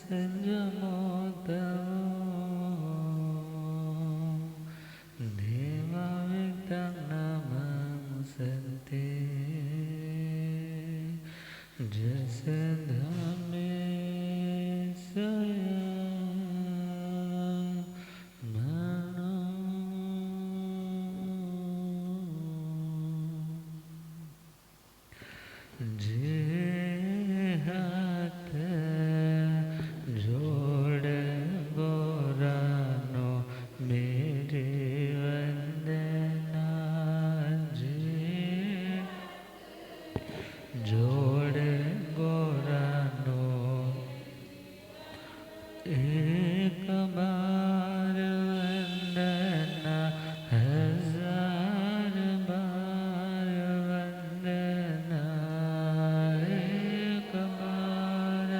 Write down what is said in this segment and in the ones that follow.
संजमो देवा व्यक्तं नममुसन्ते जस धामे जे हाथ जोड़ गोरानो मेरे वंदना जे जोड़ गोरानो एक बार वंदना हजार बार वंदना एक बार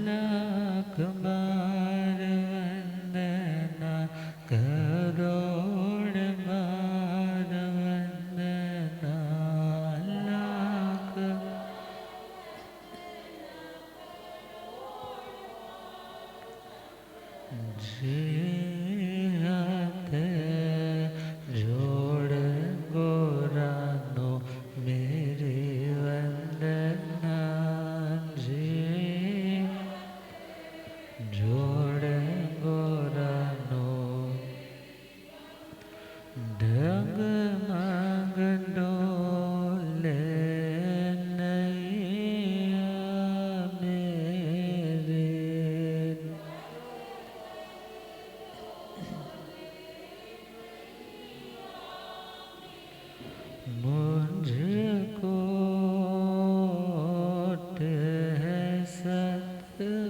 लाख बार वंदना करोड़ बार वंदना लाख जे हाथ जोड़ गोरानो मेरे वंदना जे जोड़ गोरानो डगमग डोले नैया मेरे मुझको है सतगुरु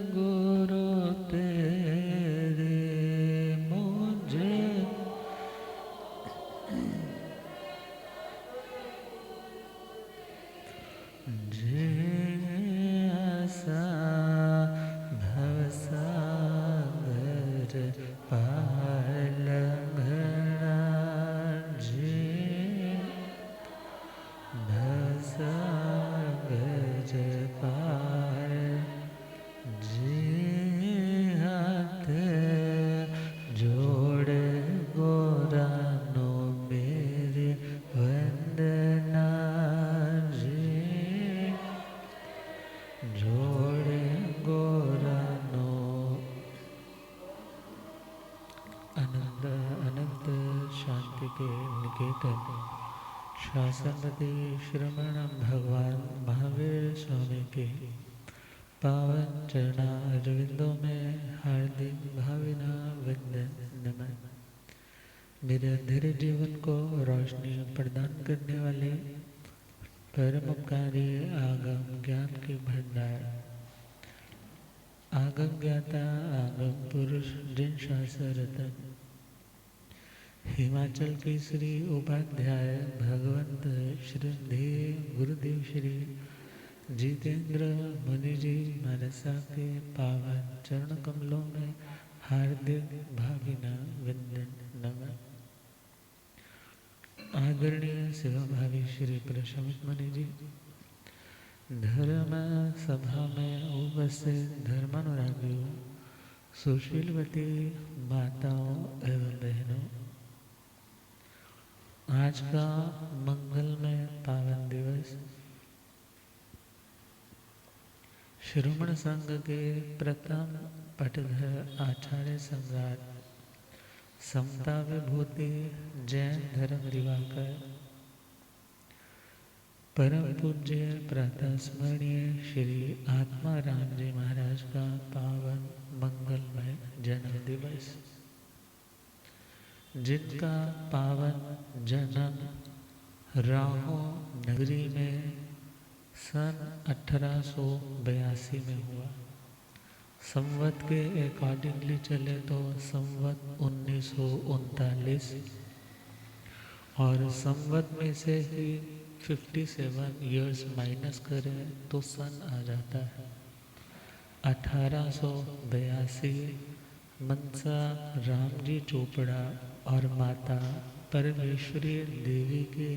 तेरे मुझे जे आसा भवसागर पार लंघना जे भवसागर पार जे हाथ जोड़ गोरानो मेरे वंदना जे जोड़ गोरानो अनंत अनंत शांति के निकेतन शासनपति श्रमण भगवान महावीर स्वामी के पावन चरणारविंदों में हार्दिक भावना वंदन नमन। मेरे अंधेरे जीवन को रोशनी प्रदान करने वाले परमोपकारी आगम ज्ञान के भंडार आगम ज्ञाता आगम पुरुष जिन शास्त्र रतन हिमाचल के श्री उपाध्याय भगवंत श्री गुरुदेव श्री जितेंद्र मुनि जी मनसा के पावन चरण कमलों में हार्दिक भावना वंदन नमन। आदरणीय सेवाभावी श्री प्रशमित मुनि जी, धर्म सभा में उपस्थित धर्मानुरागियों, सुशीलवती माताओं एवं बहनों, आज का मंगलमय पावन दिवस श्रमण संघ के प्रथम पटधर आचार्य सम्राट समता विभूति जैन धर्म दिवाकर परम पूज्य प्रातः स्मरणीय श्री आत्मा राम जी महाराज का पावन मंगलमय जन्म दिवस, जिनका पावन जन्म राहो नगरी में सन 1882 में हुआ। संवत के अकॉर्डिंगली चले तो संवत 1939 और संवत में से ही 57 इयर्स माइनस करें तो सन आ जाता है 1882। मनसा रामजी चोपड़ा और माता परमेश्वरी देवी के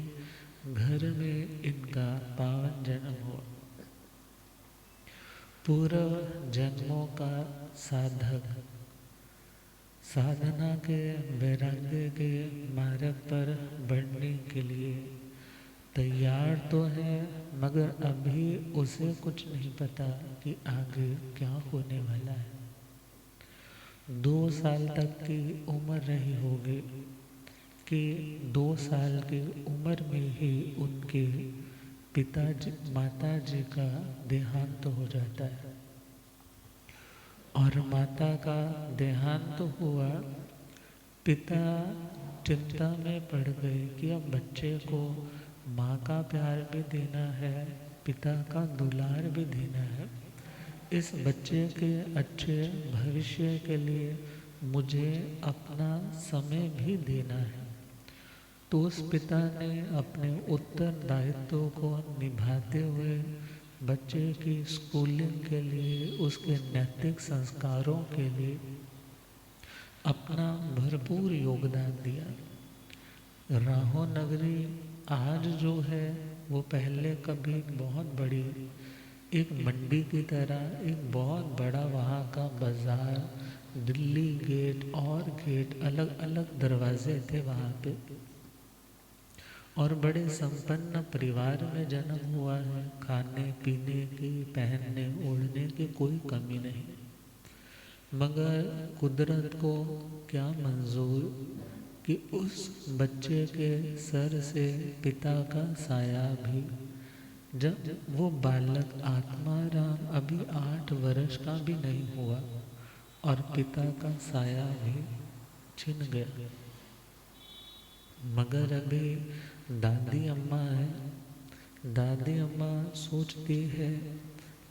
घर में इनका पावन जन्म हुआ। पूर्व जन्मों का साधक साधना के वैराग्य के मार्ग पर बढ़ने के लिए तैयार तो है, मगर अभी उसे कुछ नहीं पता कि आगे क्या होने वाला है। 2 साल तक की उम्र रही होगी कि 2 साल की उम्र में ही उनके पिताजी माताजी का देहांत हो जाता है। और माता का देहांत हुआ, पिता चिंता में पड़ गए कि अब बच्चे को माँ का प्यार भी देना है, पिता का दुलार भी देना है। इस बच्चे के अच्छे भविष्य के लिए मुझे अपना समय भी देना है। तो उस पिता ने अपने उत्तरदायित्व को निभाते हुए बच्चे की स्कूलिंग के लिए, उसके नैतिक संस्कारों के लिए अपना भरपूर योगदान दिया। राहो नगरी आज जो है वो पहले कभी बहुत बड़ी एक मंडी की तरह एक बहुत बड़ा वहाँ का बाजार, दिल्ली गेट और गेट, अलग अलग दरवाजे थे वहाँ पे। और बड़े संपन्न परिवार में जन्म हुआ है। खाने पीने की, पहनने ओढ़ने की कोई कमी नहीं। मगर कुदरत को क्या मंजूर कि उस बच्चे के सर से पिता का साया भी, जब वो बालक आत्माराम अभी 8 वर्ष का भी नहीं हुआ और पिता का साया भी छिन गया। मगर अभी दादी अम्मा है। दादी अम्मा सोचती है,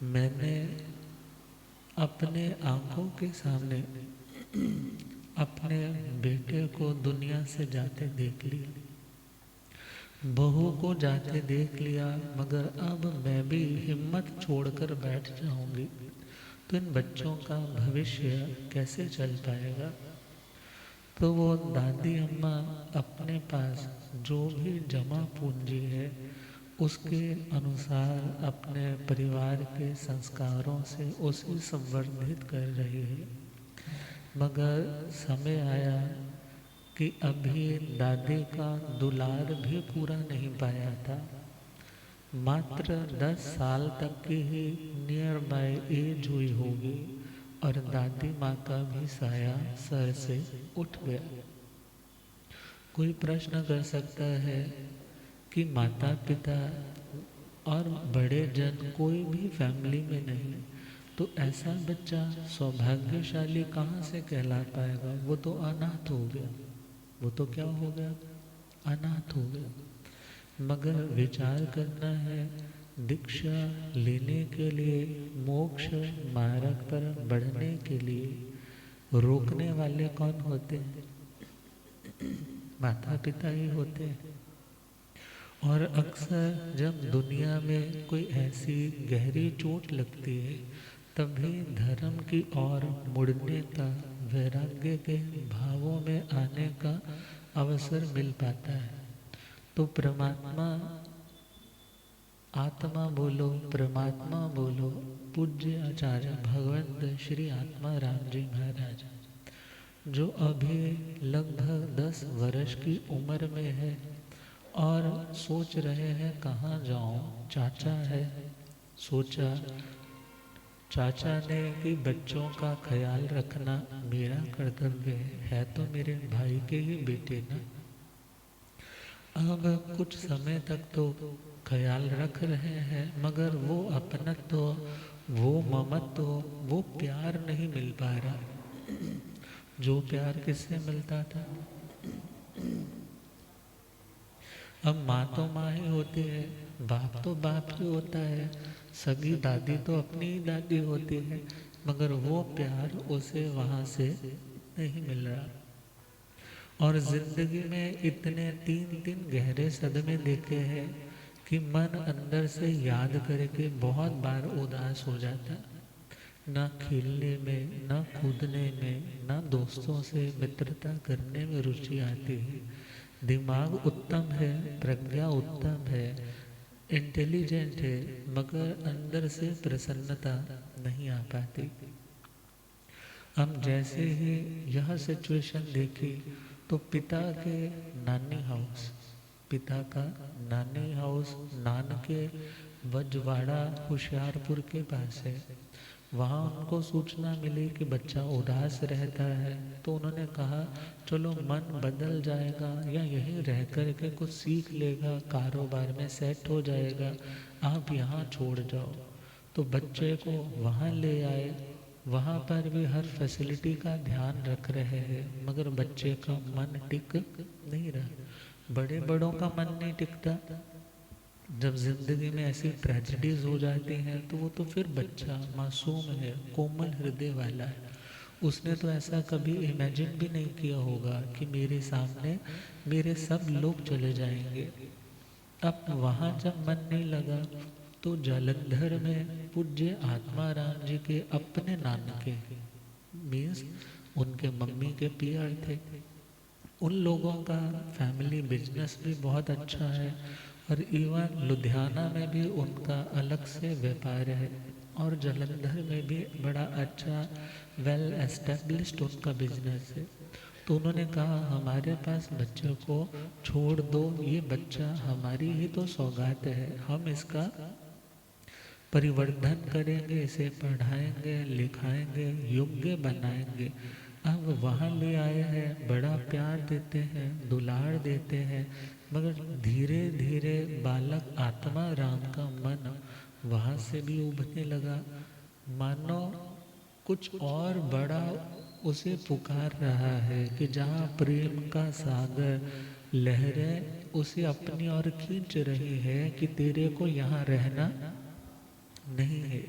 मैंने अपने आंखों के सामने अपने बेटे को दुनिया से जाते देख लिया, बहू को जाते देख लिया, मगर अब मैं भी हिम्मत छोड़कर बैठ जाऊंगी तो इन बच्चों का भविष्य कैसे चल पाएगा। तो वो दादी अम्मा अपने पास जो भी जमा पूंजी है उसके अनुसार अपने परिवार के संस्कारों से उसे संवर्धित कर रही है। मगर समय आया कि अभी दादी का दुलार भी पूरा नहीं पाया था। मात्र 10 साल तक की ही नियर बाय एज हुई होगी और दादी माँ का भी साया सर से उठ गया। कोई प्रश्न कर सकता है कि माता पिता और बड़े जन कोई भी फैमिली में नहीं, तो ऐसा बच्चा सौभाग्यशाली कहाँ से कहला पाएगा? वो तो अनाथ हो गया। वो तो क्या हो गया? अनाथ हो गया। मगर विचार करना है, दीक्षा लेने के लिए, मोक्ष मार्ग पर बढ़ने के लिए रोकने वाले कौन होते हैं? माता पिता ही होते हैं। और अक्सर जब दुनिया में कोई ऐसी गहरी चोट लगती है तभी धर्म की ओर मुड़ने का, वैराग्य के भावों में आने का अवसर मिल पाता है। तो परमात्मा, आत्मा बोलो, परमात्मा बोलो, पूज्य आचार्य भगवंत श्री आत्मा राम जी महाराज, जो अभी लगभग 10 वर्ष की उम्र में है और सोच रहे हैं कहाँ जाऊँ। चाचा है, सोचा चाचा ने कि बच्चों का ख्याल रखना मेरा कर्तव्य है तो मेरे भाई के ही बेटे ना। अब कुछ समय तक तो ख्याल रख रहे हैं, मगर वो अपनत्व, वो ममत्व, वो प्यार नहीं मिल पा रहा जो प्यार किससे मिलता था। अब माँ तो माँ ही होती है, बाप तो बाप ही होता है, सगी दादी तो अपनी ही दादी होती है, मगर वो प्यार उसे वहाँ से नहीं मिल रहा। और जिंदगी में इतने 3 गहरे सदमे देखे हैं कि मन अंदर से याद करके बहुत बार उदास हो जाता। ना खेलने में, ना कूदने में, ना दोस्तों से मित्रता करने में रुचि आती है, दिमाग उत्तम है, प्रज्ञा उत्तम है, इंटेलिजेंट है, मगर अंदर से प्रसन्नता नहीं आ पाती। हम जैसे ही यह सिचुएशन देखी तो पिता के नानी हाउस, पिता का नानी हाउस नानके वजवाड़ा होशियारपुर के पास है। वहाँ उनको सूचना मिली कि बच्चा उदास रहता है, तो उन्होंने कहा चलो मन बदल जाएगा या यहीं रह कर के कुछ सीख लेगा, कारोबार में सेट हो जाएगा, आप यहाँ छोड़ जाओ। तो बच्चे को वहाँ ले आए। वहाँ पर भी हर फैसिलिटी का ध्यान रख रहे हैं, मगर बच्चे का मन टिक नहीं रहा। बड़े बड़ों का मन नहीं टिकता। जब जिंदगी में ऐसी ट्रेजेडीज हो जाती हैं तो वो तो फिर बच्चा मासूम है, कोमल हृदय वाला है। उसने तो ऐसा कभी इमेजिन भी नहीं किया होगा कि मेरे सामने मेरे सब लोग चले जाएंगे। अब वहाँ जब मन नहीं लगा तो जालंधर में पूज्य आत्माराम जी के अपने नानके, मीन्स उनके मम्मी के पीआर थे। उन लोगों का फैमिली बिजनेस भी बहुत अच्छा है और इवन लुधियाना में भी उनका अलग से व्यापार है और जालंधर में भी बड़ा अच्छा वेल एस्टेब्लिश्ड उनका बिजनेस है। तो उन्होंने कहा हमारे पास बच्चे को छोड़ दो, ये बच्चा हमारी ही तो सौगात है, हम इसका परिवर्धन करेंगे, इसे पढ़ाएंगे, लिखाएंगे, योग्य बनाएंगे। अब वहाँ ले आए हैं, बड़ा प्यार देते हैं, दुलार देते हैं, मगर धीरे धीरे बालक आत्मा राम का मन वहाँ से भी उभरने लगा। मानो कुछ और बड़ा उसे पुकार रहा है कि जहाँ प्रेम का सागर लहरें उसे अपनी ओर खींच रही है कि तेरे को यहाँ रहना नहीं है।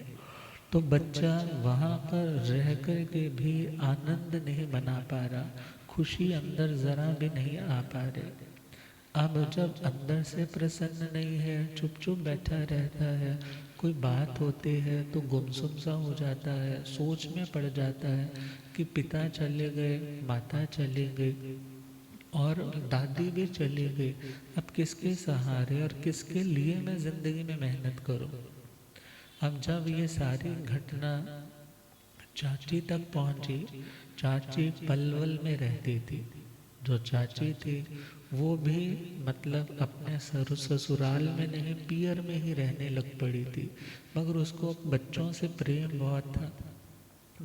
तो बच्चा वहाँ पर रह कर के भी आनंद नहीं मना पा रहा, खुशी अंदर जरा भी नहीं आ पा रही। अब जब अंदर से प्रसन्न नहीं है, चुप चुप बैठा रहता है, कोई बात होती है तो गुमसुम सा हो जाता है, सोच में पड़ जाता है कि पिता चले गए, माता चली गई और दादी भी चली गई, अब किसके सहारे और किसके लिए मैं ज़िंदगी में मेहनत करूं। अब जब ये सारी घटना चाची तक पहुंची, चाची पलवल में रहती थी। जो चाची थी वो भी मतलब अपने ससुराल में नहीं, पियर में ही रहने लग पड़ी थी, मगर उसको बच्चों से प्रेम बहुत था।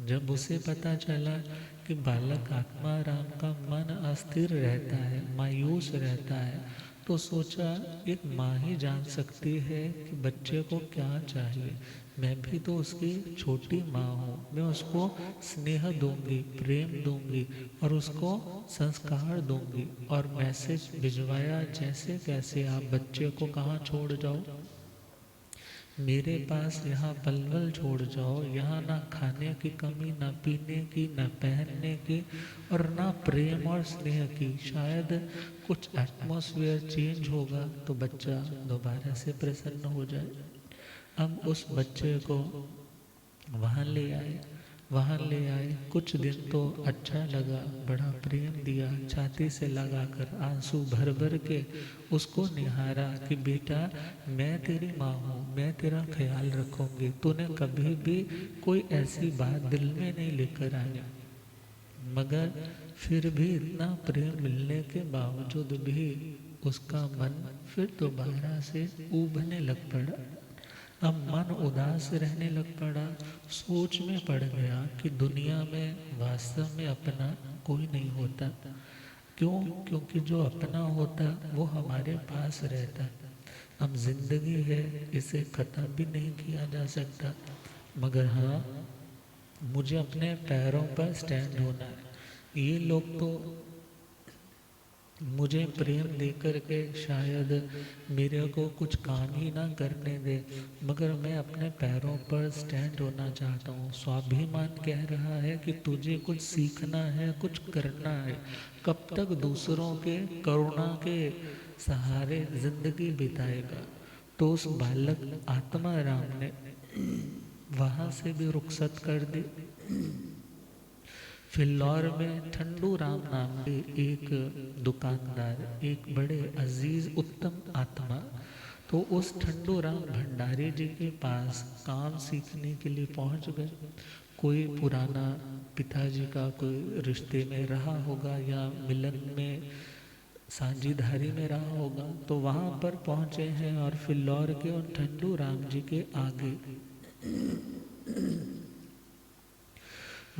जब उसे पता चला कि बालक आत्मा राम का मन अस्थिर रहता है, मायूस रहता है, तो सोचा एक माँ ही जान सकती है कि बच्चे को क्या चाहिए। मैं भी तो उसकी छोटी माँ हूँ, मैं उसको स्नेह दूंगी, प्रेम दूंगी और उसको संस्कार दूंगी। और मैसेज भिजवाया जैसे कैसे आप बच्चे को कहाँ छोड़ जाओ, मेरे पास यहाँ पलवल छोड़ जाओ। यहाँ ना खाने की कमी, ना पीने की, ना पहनने की और ना प्रेम और स्नेह की। शायद कुछ एटमॉस्फेयर चेंज होगा तो बच्चा दोबारा से प्रसन्न हो जाए। अब उस बच्चे को वहाँ ले आए, वहाँ ले आए। कुछ दिन तो अच्छा लगा, बड़ा प्रेम दिया, छाती से लगाकर आंसू भर भर के उसको निहारा कि बेटा मैं तेरी माँ हूँ, मैं तेरा ख्याल रखूँगी, तूने कभी भी कोई ऐसी बात दिल में नहीं लेकर आया। मगर फिर भी इतना प्रेम मिलने के बावजूद भी उसका मन फिर दोबारा से ऊबने लग पड़ा। अब मन उदास रहने लग पड़ा, सोच में पड़ गया कि दुनिया में वास्तव में अपना कोई नहीं होता। क्यों? क्योंकि जो अपना होता वो हमारे पास रहता। अब जिंदगी है, इसे ख़त्म भी नहीं किया जा सकता, मगर हाँ मुझे अपने पैरों पर स्टैंड होना है। ये लोग तो मुझे प्रेम दे कर के शायद मेरे को कुछ काम ही ना करने दे, मगर मैं अपने पैरों पर स्टैंड होना चाहता हूँ। स्वाभिमान कह रहा है कि तुझे कुछ सीखना है, कुछ करना है। कब तक दूसरों के करुणा के सहारे जिंदगी बिताएगा? तो उस बालक आत्मा राम ने वहाँ से भी रुखसत कर दी। फिल्लौर में ठंडू राम नाम के एक दुकानदार, एक बड़े अजीज उत्तम आत्मा, तो उस ठंडू राम भंडारी जी के पास काम सीखने के लिए पहुंच गए। कोई पुराना पिताजी का कोई रिश्ते में रहा होगा या मिलन में साझीदारी में रहा होगा, तो वहां पर पहुंचे हैं और फिल्लौर के उन ठंडू राम जी के आगे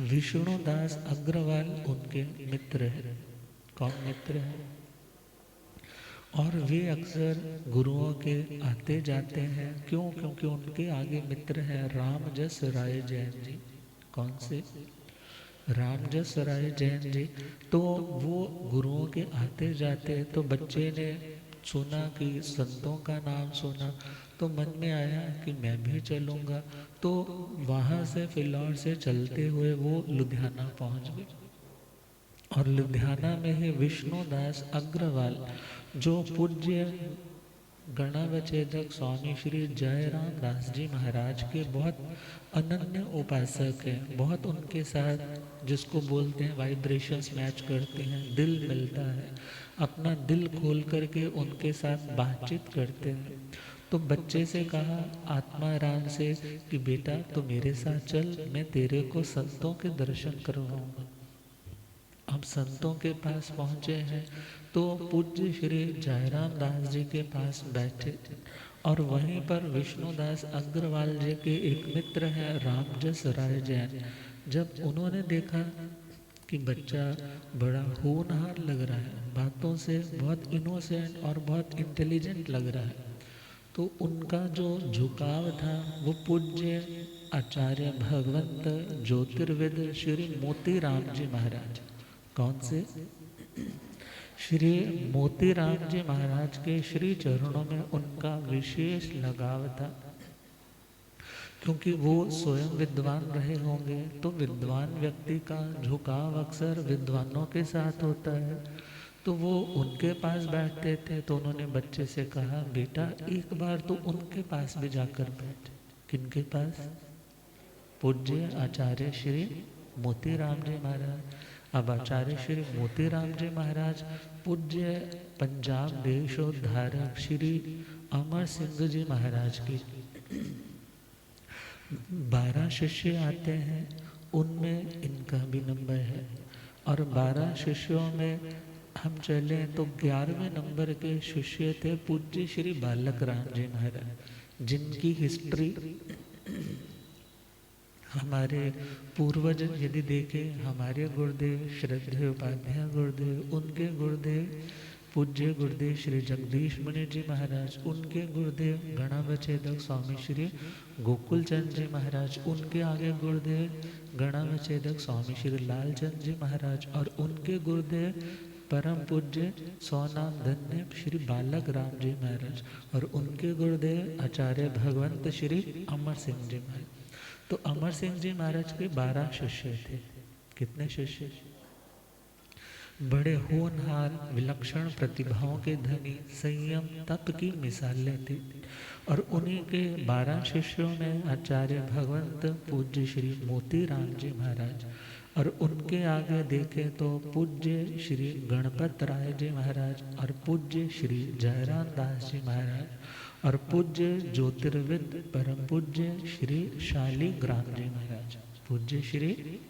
विष्णुदास अग्रवाल उनके मित्र हैं। कौन मित्र है? और वे अक्सर गुरुओं के आते जाते हैं। क्यों? क्योंकि उनके आगे मित्र हैं रामजस राय जैन जी। कौन से? रामजस राय जैन जी। तो वो गुरुओं के आते जाते, तो बच्चे ने सुना कि संतों का नाम सुना, तो मन में आया कि मैं भी चलूँगा। तो वहाँ से फिल्लौर से चलते हुए वो लुधियाना पहुँच गए। और लुधियाना में ही विष्णुदास अग्रवाल, जो पूज्य गणावच्छेदक स्वामी श्री जयराम दास जी महाराज के बहुत अनन्य उपासक हैं, बहुत उनके साथ जिसको बोलते हैं वाइब्रेशंस मैच करते हैं, दिल मिलता है, अपना दिल खोल करके उनके साथ बातचीत करते हैं। तो बच्चे से कहा आत्मा राम से कि बेटा तो मेरे साथ चल, मैं तेरे को संतों के दर्शन करवाऊंगा। अब संतों के पास पहुँचे हैं तो पूज्य श्री जयराम दास जी के पास बैठे थे, और वहीं पर विष्णुदास अग्रवाल जी के एक मित्र हैं रामजस राय जैन। जब उन्होंने देखा कि बच्चा बड़ा होनहार लग रहा है, बातों से बहुत इनोसेंट और बहुत इंटेलिजेंट लग रहा है, तो उनका जो झुकाव था वो पूज्य आचार्य भगवंत ज्योतिर्विद श्री मोतीराम जी महाराज। कौन से? श्री मोतीराम जी महाराज के श्री चरणों में उनका विशेष लगाव था, क्योंकि वो स्वयं विद्वान रहे होंगे। तो विद्वान व्यक्ति का झुकाव अक्सर विद्वानों के साथ होता है, तो वो उनके पास बैठते थे। तो उन्होंने बच्चे से कहा बेटा एक बार तो उनके पास भी जाकर बैठ। किनके पास? पूज्य आचार्य श्री मोतीराम जी महाराज। अब आचार्य श्री मोतीराम जी महाराज पूज्य पंजाब देशोद्धारक श्री अमर सिंह जी महाराज की 12 शिष्य आते हैं, उनमें इनका भी नंबर है। और 12 शिष्यों में हम चले तो 11वें नंबर के शिष्य थे पूज्य श्री बालक राम जी महाराज, जिनकी हिस्ट्री हमारे पूर्वज यदि देखें, हमारे गुरुदेव श्रद्धेय उपाध्याय गुरुदेव, उनके गुरुदेव पूज्य गुरुदेव श्री जगदीश मुनि जी महाराज, उनके गुरुदेव गणावच्छेदक स्वामी श्री गोकुल चंद जी महाराज, उनके आगे गुरुदेव गणावच्छेदक स्वामी श्री लालचंद जी महाराज, और उनके गुरुदेव परम पूज्य सोनाम धन्य श्री बालक राम जी महाराज, और उनके गुरुदेव आचार्य भगवंत श्री अमर सिंह जी महाराज। तो अमर सिंह जी महाराज के 12 शिष्य थे। कितने शिष्य? बड़े होनहार, विलक्षण प्रतिभाओं के धनी, संयम तप की मिसालें थी। और उन्हीं के 12 शिष्यों में आचार्य भगवंत पूज्य श्री मोतीराम जी महाराज, और उनके आगे देखें तो पूज्य श्री गणपत राय जी महाराज, और पूज्य श्री जयराम दास जी महाराज, और पूज्य ज्योतिर्विद परम पूज्य श्री शालिग्राम जी महाराज, पूज्य श्री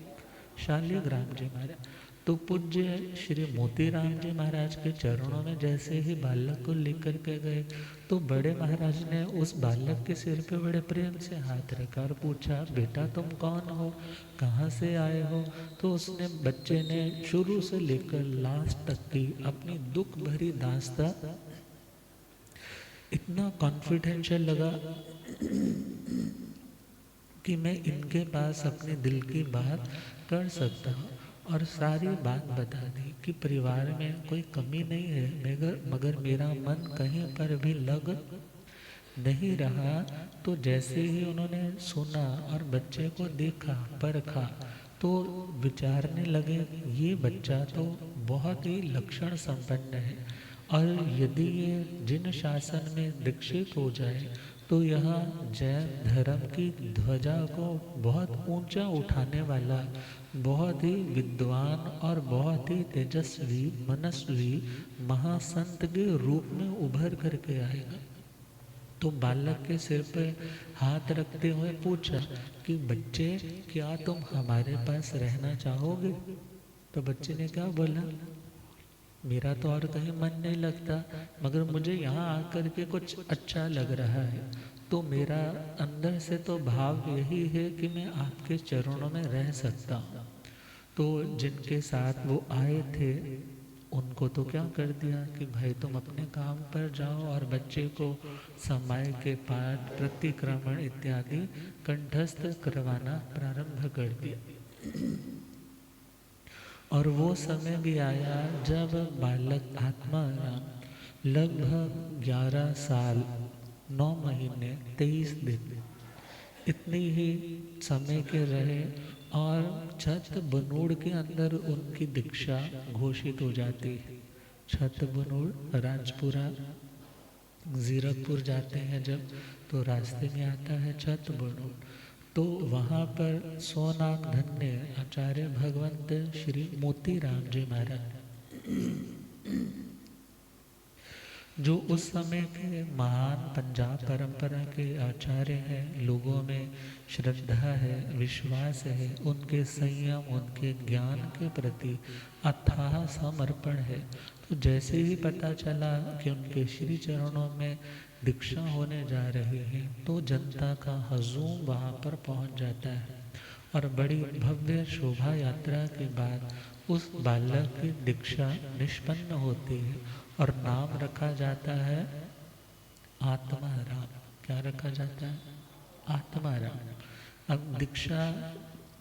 शालिग्राम जी महाराज। तो पूज्य श्री मोतीराम जी महाराज के चरणों में जैसे ही बालक को लेकर के गए, तो बड़े महाराज ने उस बालक के सिर पे बड़े प्रेम से हाथ रखा और पूछा बेटा तुम कौन हो, कहाँ से आए हो? तो उसने, बच्चे ने शुरू से लेकर लास्ट तक की अपनी दुख भरी दास्तां इतना कॉन्फिडेंशियल लगा कि मैं इनके पास अपने दिल की बात कर सकता हूँ, और सारी बात बता दी कि परिवार में कोई कमी नहीं है, मगर मेरा मन कहीं पर भी लग नहीं रहा। तो जैसे ही उन्होंने सुना और बच्चे को देखा, परखा, तो विचारने लगे ये बच्चा तो बहुत ही लक्षण संपन्न है, और यदि ये जिन शासन में दीक्षित हो जाए तो यह जैन धर्म की ध्वजा को बहुत ऊंचा उठाने वाला, बहुत ही विद्वान और बहुत ही तेजस्वी मनस्वी महासंत के रूप में उभर करके आएगा। तो बालक के सिर पे हाथ रखते हुए पूछा कि बच्चे, क्या तुम हमारे पास रहना चाहोगे? तो बच्चे ने क्या बोला, मेरा तो और कहीं मन नहीं लगता, मगर मुझे यहाँ आकर के कुछ अच्छा लग रहा है। तो मेरा अंदर से तो भाव यही है कि मैं आपके चरणों में रह सकता हूँ। तो जिनके साथ वो आए थे उनको तो क्या कर दिया कि भाई तुम अपने काम पर जाओ, और बच्चे को समय के पाठ प्रतिक्रमण इत्यादि कंठस्थ करवाना प्रारंभ कर दिया। और वो समय भी आया जब बालक आत्माराम लगभग 11 साल 9 महीने 23 दिन इतनी ही समय के रहे, और छत बनूड़ के अंदर उनकी दीक्षा घोषित हो जाती है। छत बनूड़ राजपुरा जीरकपुर जाते हैं जब, तो रास्ते में आता है छत बनूड़। तो वहाँ पर सोनाम धन्य आचार्य भगवंत श्री मोतीराम जी महाराज, जो उस समय के महान पंजाब परंपरा के आचार्य हैं, लोगों में श्रद्धा है, विश्वास है, उनके संयम, उनके ज्ञान के प्रति अथाह समर्पण है। तो जैसे ही पता चला कि उनके श्री चरणों में दीक्षा होने जा रही है, तो जनता का हजूम वहाँ पर पहुँच जाता है, और बड़ी भव्य शोभा यात्रा के बाद उस बालक की दीक्षा निष्पन्न होती है, और नाम रखा जाता है आत्माराम। क्या रखा जाता है? आत्माराम। अब दीक्षा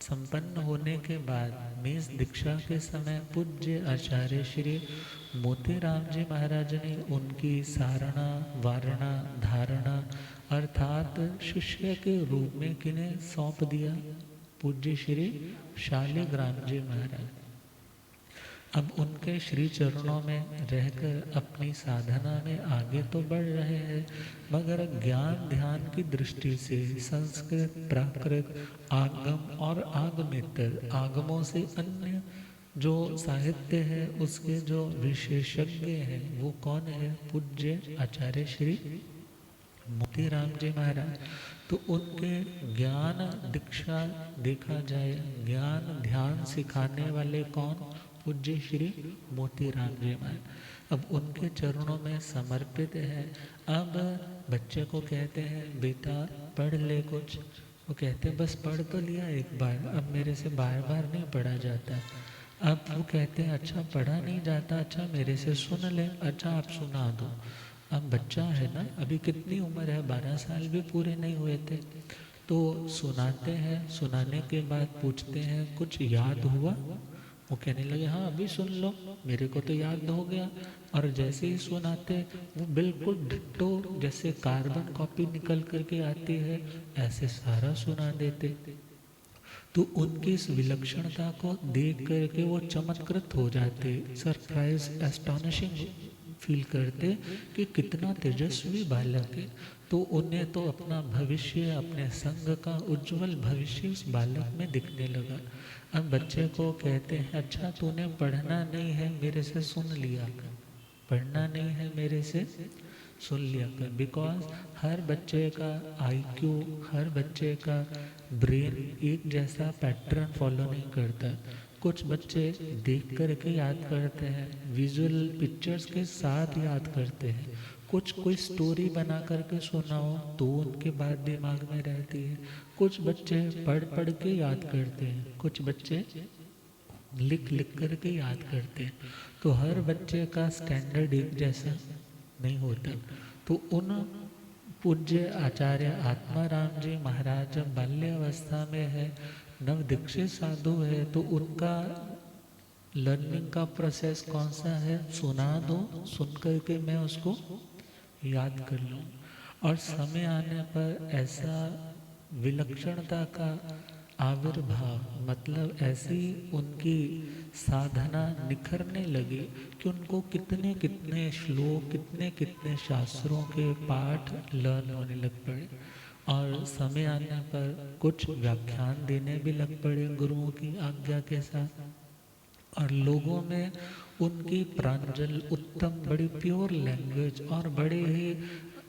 संपन्न होने के बाद मीन्स दीक्षा के समय पूज्य आचार्य श्री मोतीराम जी महाराज ने उनकी सारणा वारणा धारणा अर्थात शिष्य के रूप में किन्हें सौंप दिया? पूज्य श्री शालिग्राम जी महाराज। अब उनके श्री चरणों में रहकर अपनी साधना में आगे तो बढ़ रहे हैं, मगर ज्ञान ध्यान की दृष्टि से संस्कृत प्राकृत आगम और आगमेतर आगमों से अन्य जो साहित्य है उसके जो विशेषज्ञ हैं वो कौन है? पूज्य आचार्य श्री मोतीराम जी महाराज। तो उनके ज्ञान दीक्षा देखा जाए, ज्ञान ध्यान सिखाने वाले कौन? पूज्य श्री मोतीराम जी महाराज। अब उनके चरणों में समर्पित है। अब बच्चे को कहते हैं बेटा पढ़ ले कुछ, वो कहते हैं बस पढ़ तो लिया एक बार, अब मेरे से बार बार नहीं पढ़ा जाता। अब वो कहते हैं अच्छा पढ़ा नहीं जाता, अच्छा मेरे से सुन ले, अच्छा आप सुना दो। अब बच्चा है ना, अभी कितनी उम्र है, 12 साल भी पूरे नहीं हुए थे। तो सुनाते हैं, सुनाने के बाद पूछते हैं कुछ याद हुआ? वो कहने लगे हाँ अभी सुन लो, मेरे को तो याद हो गया। और जैसे ही सुनाते वो बिल्कुल डिट्टो जैसे कार्बन कॉपी निकल करके आती है ऐसे सारा सुना देते। तो उनकी इस विलक्षणता को देख करके वो चमत्कृत हो जाते, सरप्राइज एस्टॉनिशिंग फील करते कि कितना तेजस्वी बालक है। तो उन्हें तो अपना भविष्य, अपने संघ का उज्जवल भविष्य उस बालक में दिखने लगा। अब बच्चे को कहते हैं अच्छा तूने पढ़ना नहीं है मेरे से सुन लिया कर, पढ़ना नहीं है मेरे से सुन लिया कर। बिकॉज हर बच्चे का आईक्यू, हर बच्चे का ब्रेन एक जैसा पैटर्न फॉलो नहीं करता। कुछ बच्चे देख कर के याद करते हैं, विजुअल पिक्चर्स के साथ याद करते हैं। कुछ कोई स्टोरी बना करके सुनाओ तो उनके बाद दिमाग में रहती है। कुछ बच्चे पढ़ पढ़ के याद करते हैं, कुछ बच्चे लिख लिख करके याद करते हैं। तो हर बच्चे का स्टैंडर्ड एक जैसा नहीं होता। तो उन पूज्य आचार्य आत्माराम जी महाराज जब बाल्यावस्था में है, नव दीक्षित साधु है, तो उनका लर्निंग का प्रोसेस कौन सा है? सुना दो, सुन करके मैं उसको याद कर लूँ। और समय आने पर ऐसा विलक्षणता का आविर्भाव, मतलब ऐसी उनकी साधना निखरने लगी कि उनको कितने कितने श्लोक, कितने कितने शास्त्रों के पाठ लर्न होने लग पड़े, और समय आने पर कुछ व्याख्यान देने भी लग पड़े गुरुओं की आज्ञा के साथ। और लोगों में उनकी प्रांजल, उत्तम, बड़ी प्योर लैंग्वेज और बड़े ही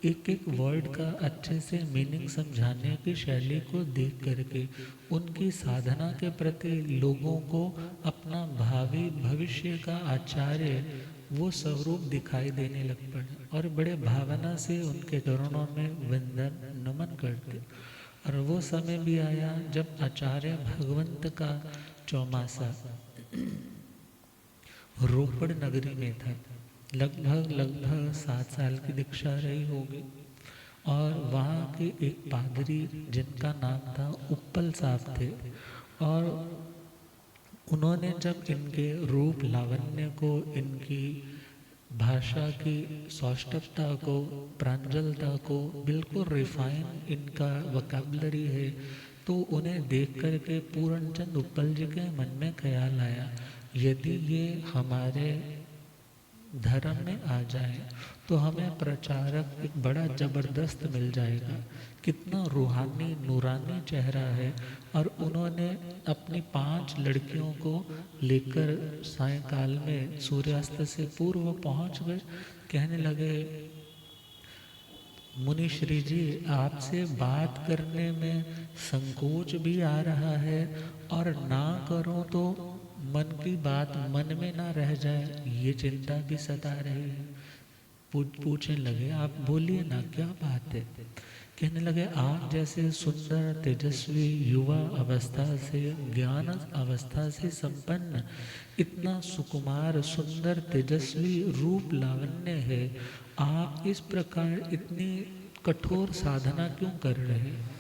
एक एक वर्ड का अच्छे से मीनिंग समझाने की शैली को देख करके उनकी साधना के प्रति लोगों को अपना भावी भविष्य का आचार्य वो स्वरूप दिखाई देने लग पड़े, और बड़े भावना से उनके चरणों में वंदन नमन करते। और वो समय भी आया जब आचार्य भगवंत का चौमासा रोपड़ नगरी में था। लगभग 7 साल की दीक्षा रही होगी, और वहाँ के एक पादरी जिनका नाम था उप्पल साहब थे, और उन्होंने जब इनके रूप लावण्य को, इनकी भाषा की सौष्ठवता को, प्रांजलता को, बिल्कुल रिफाइन इनका वोकैबुलरी है, तो उन्हें देख करके पूर्णचंद उप्पल जी के मन में ख्याल आया, यदि ये हमारे धर्म में आ जाए तो हमें प्रचारक एक बड़ा ज़बरदस्त मिल जाएगा। कितना रूहानी नूरानी चेहरा है। और उन्होंने अपनी 5 लड़कियों को लेकर सायंकाल में सूर्यास्त से पूर्व पहुंच गए। कहने लगे, मुनि श्री जी, आपसे बात करने में संकोच भी आ रहा है, और ना करो तो मन की बात मन में ना रह जाए, ये चिंता भी सता रही है। पूछने लगे, आप बोलिए ना, क्या बात है। कहने लगे, आप जैसे सुंदर तेजस्वी युवा अवस्था से, ज्ञान अवस्था से संपन्न, इतना सुकुमार सुंदर तेजस्वी रूप लावण्य है, आप इस प्रकार इतनी कठोर साधना क्यों कर रहे हैं।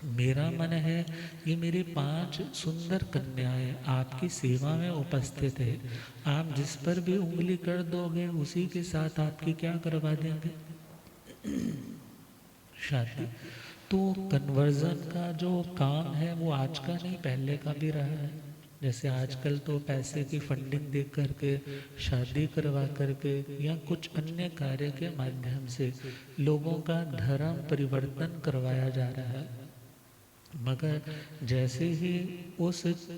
मेरा मन है ये मेरी 5 सुंदर कन्याएं आपकी सेवा में उपस्थित है, आप जिस पर भी उंगली कर दोगे उसी के साथ आपकी क्या करवा देंगे, शादी। तो कन्वर्जन का जो काम है वो आज का नहीं, पहले का भी रहा है। जैसे आजकल तो पैसे की फंडिंग दे करके, शादी करवा करके, या कुछ अन्य कार्य के माध्यम से लोगों का धर्म परिवर्तन करवाया जा रहा है। मगर जैसे ही उस,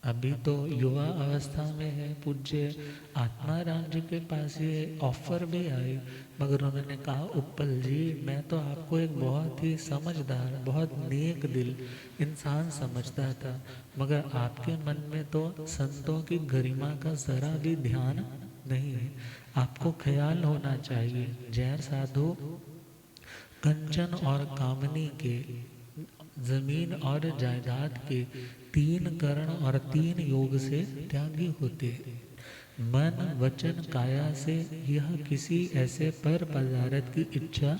अभी तो युवा अवस्था में है, पूज्य आत्माराम जी के पास ये ऑफर भी आई, मगर उन्होंने कहा, उप्पल जी, मैं तो आपको एक बहुत ही समझदार, बहुत नेक दिल इंसान समझता था, मगर आपके मन में तो संतों की गरिमा का जरा भी ध्यान नहीं है। आपको ख्याल होना चाहिए, जैन साधु कंचन और कामनी के, जमीन और जायदाद के 3 करण और 3 योग से त्यागी होते हैं। मन वचन काया से यह किसी ऐसे पर पदार्थ की इच्छा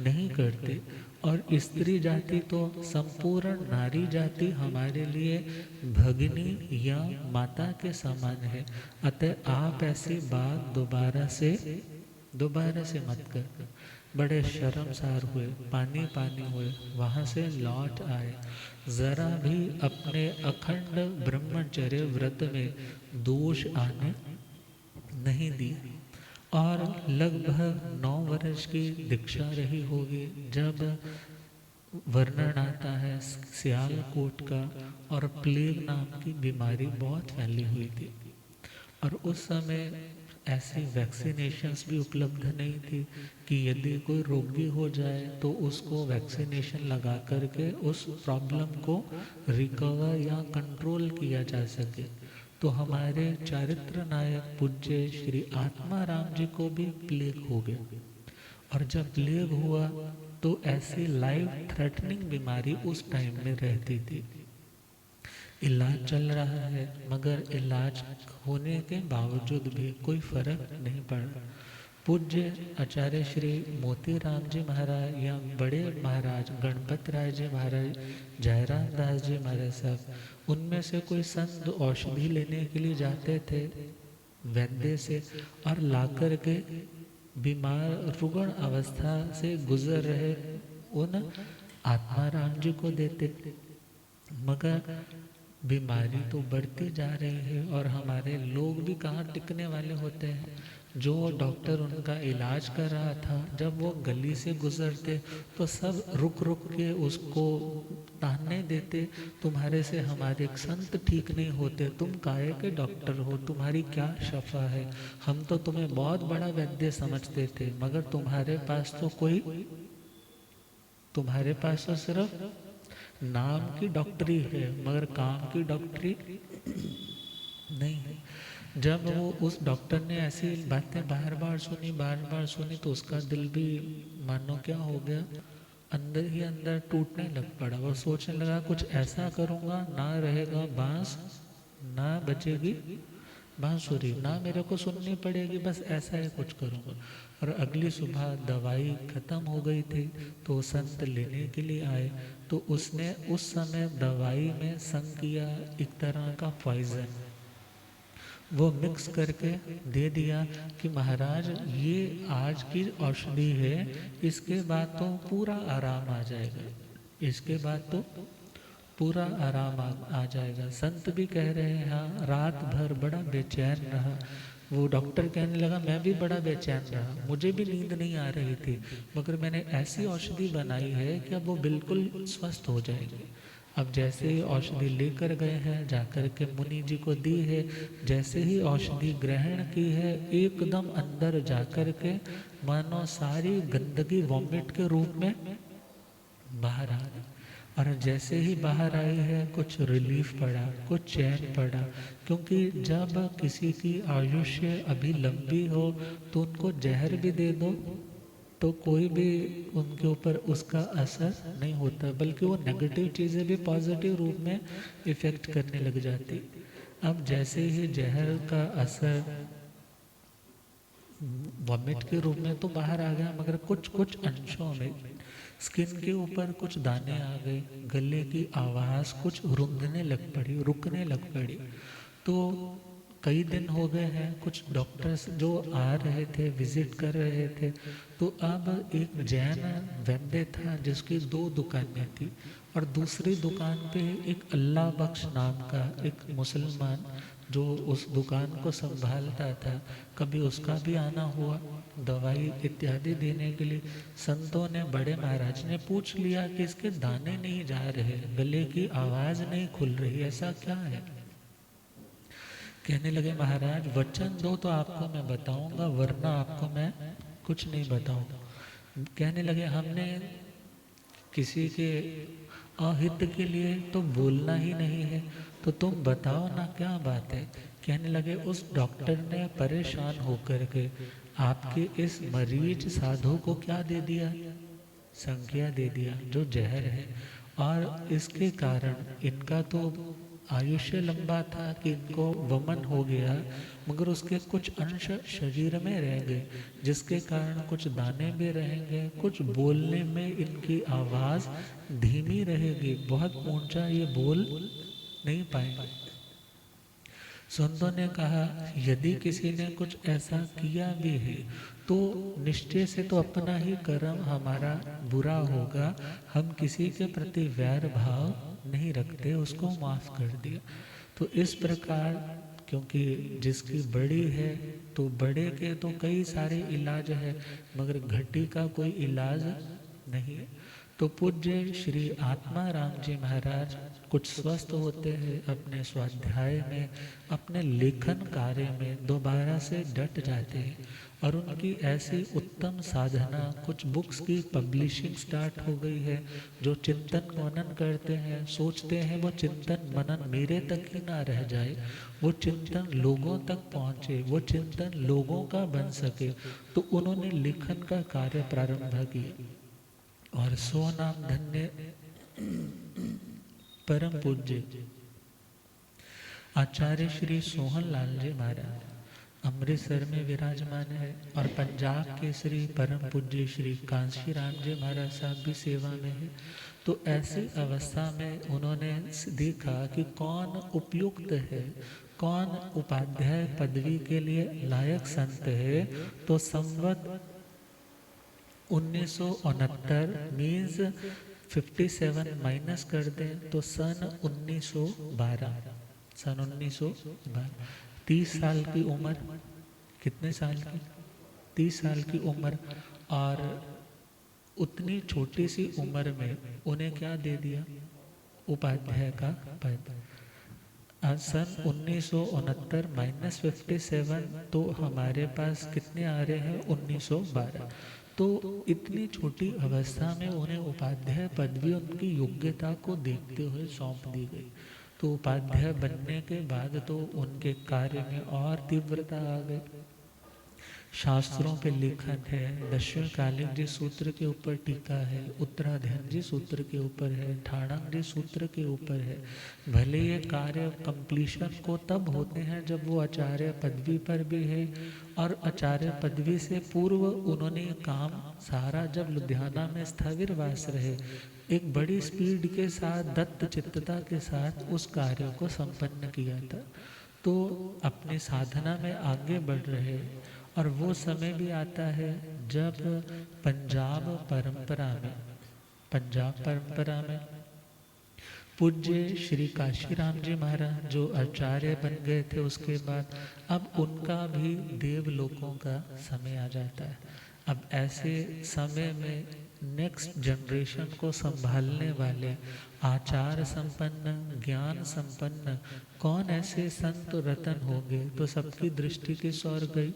नहीं करते। और स्त्री जाति तो संपूर्ण नारी जाति हमारे लिए भगिनी या माता के समान है। अतः आप ऐसी बात दोबारा से मत कर। बड़े शर्मसार हुए, पानी पानी हुए, वहाँ से लौट आए। जरा भी अपने अखंड ब्रह्मचर्य व्रत में दोष आने नहीं दी। और लगभग 9 वर्ष की दीक्षा रही होगी जब वर्णन आता है सियालकोट का, और प्लेग नाम की बीमारी बहुत फैली हुई थी। और उस समय ऐसी वैक्सीनेशंस भी उपलब्ध नहीं थी कि यदि कोई रोगी हो जाए तो उसको वैक्सीनेशन लगा करके उस प्रॉब्लम को रिकवर या कंट्रोल किया जा सके। तो हमारे चारित्र नायक पूज्य श्री आत्माराम जी को भी प्लेग हो गया। और जब प्लेग हुआ तो ऐसी लाइफ थ्रेटनिंग बीमारी उस टाइम में रहती थी। इलाज चल रहा है, मगर इलाज होने के बावजूद भी कोई फर्क नहीं पड़ा। पूज्य आचार्य श्री मोतीराम जी महाराज या बड़े महाराज गणपत राय जी महाराज, जयराम दास जी महाराज साहब, उनमें से कोई संत औषधि लेने के लिए जाते थे वैद्य से, और लाकर के बीमार रुग्ण अवस्था से गुजर रहे उन आत्माराम जी को देते। मगर बीमारी तो बढ़ती जा रही है और हमारे लोग भी कहाँ टिकने वाले होते हैं। जो डॉक्टर उनका इलाज कर रहा था, जब वो गली से गुजरते तो सब रुक रुक के उसको ताने देते, तुम्हारे से हमारे संत ठीक नहीं होते, तुम काहे के डॉक्टर हो, तुम्हारी क्या शफा है, हम तो तुम्हें बहुत बड़ा वैद्य समझते थे, मगर तुम्हारे पास तो सिर्फ नाम की डॉक्टरी है मगर काम की डॉक्टरी नहीं है। जब वो उस डॉक्टर ने ऐसी बातें बार बार सुनी तो उसका दिल भी मानो क्या हो गया, अंदर ही अंदर टूटने लग पड़ा। वो सोचने लगा कुछ ऐसा करूँगा, ना रहेगा बांस, ना बचेगी बांसुरी, ना मेरे को सुननी पड़ेगी, बस ऐसा ही कुछ करूँगा। और अगली सुबह दवाई ख़त्म हो गई थी तो संत लेने के लिए आए, तो उसने उस समय दवाई में संग किया एक तरह का पॉइजन, वो मिक्स करके दे दिया कि महाराज ये आज की औषधि है, इसके बाद तो पूरा आराम आ जाएगा, इसके बाद तो पूरा आराम आ जाएगा। संत भी कह रहे हैं हाँ, रात भर बड़ा बेचैन रहा। वो डॉक्टर कहने लगा मैं भी बड़ा बेचैन रहा, मुझे भी नींद नहीं आ रही थी, मगर मैंने ऐसी औषधि बनाई है कि अब वो बिल्कुल स्वस्थ हो जाएगी। अब जैसे ही औषधि लेकर गए हैं, जाकर के मुनि जी को दी है, जैसे ही औषधि ग्रहण की है, एकदम अंदर जाकर के मानो सारी गंदगी वॉमिट के रूप में बाहर आ गई। और जैसे ही बाहर आई है कुछ रिलीफ पड़ा, कुछ चैन पड़ा, क्योंकि जब किसी की आयुष्य अभी लंबी हो तो उनको जहर भी दे दो तो कोई भी उनके ऊपर उसका असर नहीं होता, बल्कि वो नेगेटिव चीज़ें भी पॉजिटिव रूप में इफ़ेक्ट करने लग जाती। अब जैसे ही जहर का असर वॉमिट के रूप में तो बाहर आ गया, मगर कुछ कुछ अंशों में स्किन के ऊपर कुछ दाने आ गए, गले की आवाज़ कुछ रुंधने लग पड़ी, रुकने लग पड़ी। तो कई दिन हो गए हैं, कुछ डॉक्टर्स जो आ रहे थे, विजिट कर रहे थे, तो अब एक जैन वैद्य था जिसकी 2 दुकानें थी, और दूसरी दुकान पे एक अल्लाह बख्श नाम का एक मुसलमान जो उस दुकान को संभालता था, कभी उसका भी आना हुआ दवाई इत्यादि देने के लिए। संतों ने, बड़े महाराज ने पूछ लिया कि इसके दाने नहीं जा रहे, गले की आवाज़ नहीं खुल रही, ऐसा क्या है। कहने लगे महाराज वचन दो तो आपको मैं बताऊंगा, वरना आपको मैं कुछ नहीं बताऊंगा। कहने लगे हमने किसी के अहित के लिए तो बोलना ही नहीं है, तो तुम बताओ ना क्या बात है। कहने लगे उस डॉक्टर ने परेशान होकर के आपके इस मरीज साधु को क्या दे दिया, संज्ञा दे दिया, जो जहर है, और इसके कारण इनका तो आयुष्य लंबा था कि इनको वमन हो गया, मगर उसके कुछ अंश शरीर में रह गए, जिसके कारण कुछ दाने भी रहेंगे, कुछ बोलने में इनकी आवाज़ धीमी रहेगी, बहुत ऊंचा ये बोल नहीं पाएंगे। संतों ने कहा यदि किसी ने कुछ ऐसा किया भी है तो निश्चय से तो अपना ही कर्म हमारा बुरा होगा, हम किसी के प्रति वैर भाव नहीं रखते, उसको माफ़ कर दिया। तो इस प्रकार, क्योंकि जिसकी बड़ी है तो बड़े के तो कई सारे इलाज है, मगर घटी का कोई इलाज नहीं है। तो पूज्य श्री आत्माराम जी महाराज कुछ स्वस्थ होते हैं, अपने स्वाध्याय में, अपने लेखन कार्य में दोबारा से डट जाते हैं, और उनकी ऐसी उत्तम साधना, कुछ बुक्स की पब्लिशिंग स्टार्ट हो गई है। जो चिंतन मनन करते हैं, सोचते हैं वो चिंतन मनन मेरे तक ही ना रह जाए, वो चिंतन लोगों तक पहुँचे, वो चिंतन लोगों का बन सके, तो उन्होंने लेखन का कार्य प्रारंभ किया। और सो नाम धन्य परम पूज्य आचार्य श्री सोहन लाल जी महाराज अमृतसर में विराजमान है, और पंजाब के श्री परम पूज्य श्री कांशी राम जी महाराज साहब भी सेवा में है। तो ऐसी अवस्था में उन्होंने देखा कि कौन उपयुक्त है, कौन उपाध्याय पदवी के लिए लायक संत है। तो संवत 1969 मीन्स 57 माइनस कर दें तो सन 1912, सन 1912, 30 साल की उम्र, कितने साल की, 30 साल की उम्र, और उतनी छोटी सी उम्र में उन्हें क्या दे दिया, उपाध्याय का पद। सन 1969 माइनस 57, तो हमारे पास कितने आ रहे हैं, 1912। तो इतनी छोटी अवस्था में उन्हें उपाध्याय पदवी उनकी योग्यता को देखते हुए सौंप दी गई। तो उपाध्याय बनने के बाद तो उनके कार्य में और तीव्रता आ गई। शास्त्रों पे लेखन है, दक्षिण कालिक जी सूत्र के ऊपर टीका है, उत्तराध्ययन जी सूत्र के ऊपर है, ठाणक जी सूत्र के ऊपर है। भले ये कार्य कंप्लीशन को तब होते हैं जब वो आचार्य पदवी पर भी है, और आचार्य पदवी से पूर्व उन्होंने ये काम सारा जब लुधियाना में स्थविर वास रहे, एक बड़ी स्पीड के साथ, दत्त चित्तता के साथ उस कार्य को संपन्न किया था। तो अपनी साधना में आगे बढ़ रहे, और वो समय भी आता है जब पंजाब परंपरा में, पंजाब परंपरा में पूज्य श्री काशीराम जी महाराज जो आचार्य बन गए थे, उसके बाद अब उनका भी देवलोकों का समय आ जाता है। अब ऐसे समय में नेक्स्ट जनरेशन को संभालने वाले आचार संपन्न, ज्ञान संपन्न कौन ऐसे संत रतन होंगे, तो सबकी दृष्टि किस ओर गई,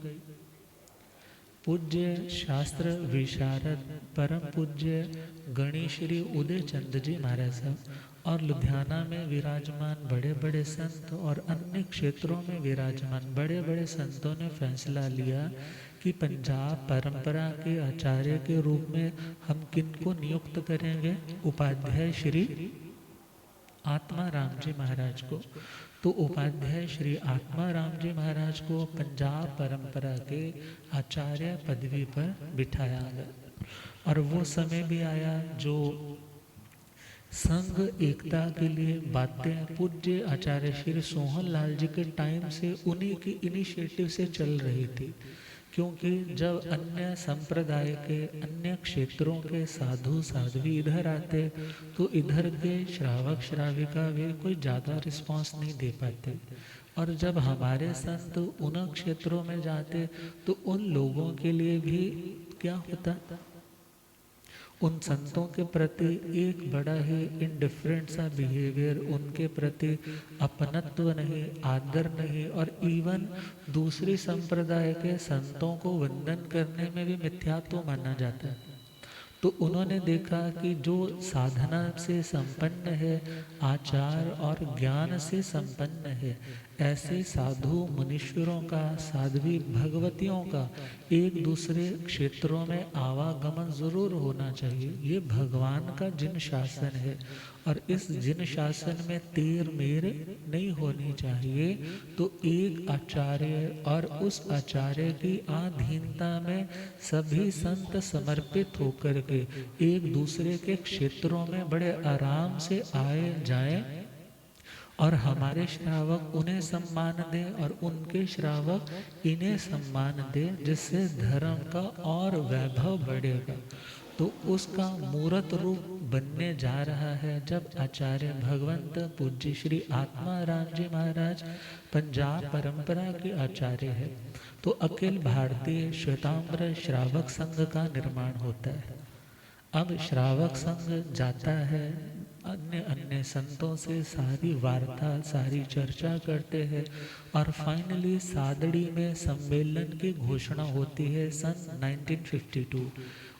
पूज्य शास्त्र विशारद परम पूज्य गणेश्वरी उदय चंद जी महाराज साहब, और लुधियाना में विराजमान बड़े बड़े संत और अन्य क्षेत्रों में विराजमान बड़े बड़े संतों ने फैसला लिया कि पंजाब परंपरा के आचार्य के रूप में हम किनको नियुक्त करेंगे, उपाध्याय श्री आत्मा राम जी महाराज को। तो उपाध्याय श्री आत्मा राम जी महाराज को पंजाब परंपरा के आचार्य पदवी पर बिठाया गया। और वो समय भी आया जो संघ एकता के लिए बातें पूज्य आचार्य श्री सोहन लाल जी के टाइम से उन्हीं की इनिशिएटिव से चल रही थी। क्योंकि जब अन्य संप्रदाय के, अन्य क्षेत्रों के साधु साध्वी इधर आते, तो इधर के श्रावक श्राविका भी कोई ज़्यादा रिस्पांस नहीं दे पाते, और जब हमारे संत उन क्षेत्रों में जाते तो उन लोगों के लिए भी क्या होता, उन संतों के प्रति एक बड़ा ही इनडिफरेंट सा बिहेवियर, उनके प्रति अपनत्व नहीं, आदर नहीं, और इवन दूसरी संप्रदाय के संतों को वंदन करने में भी मिथ्यात्व माना जाता है। तो उन्होंने देखा कि जो साधना से संपन्न है, आचार और ज्ञान से संपन्न है, ऐसे साधु मुनीश्वरों का, साध्वी भगवतियों का एक दूसरे क्षेत्रों में आवागमन जरूर होना चाहिए। ये भगवान का जिन शासन है, और इस जिन शासन में तेर मेर नहीं होनी चाहिए। तो एक आचार्य और उस आचार्य की अधीनता में सभी संत समर्पित होकर के एक दूसरे के क्षेत्रों में बड़े आराम से आए जाएं, और हमारे श्रावक उन्हें सम्मान दें और उनके श्रावक इन्हें सम्मान दें, जिससे धर्म का और वैभव बढ़ेगा। तो उसका मूर्त रूप बनने जा रहा है जब आचार्य भगवंत पूज्य श्री आत्मा राम जी महाराज पंजाब परंपरा के आचार्य है। तो अखिल भारतीय श्वेतांबर श्रावक संघ का निर्माण होता है। अब श्रावक संघ जाता है, अन्य अन्य संतों से सारी वार्ता, सारी चर्चा करते हैं, और फाइनली सादड़ी में सम्मेलन की घोषणा होती है सन 1952,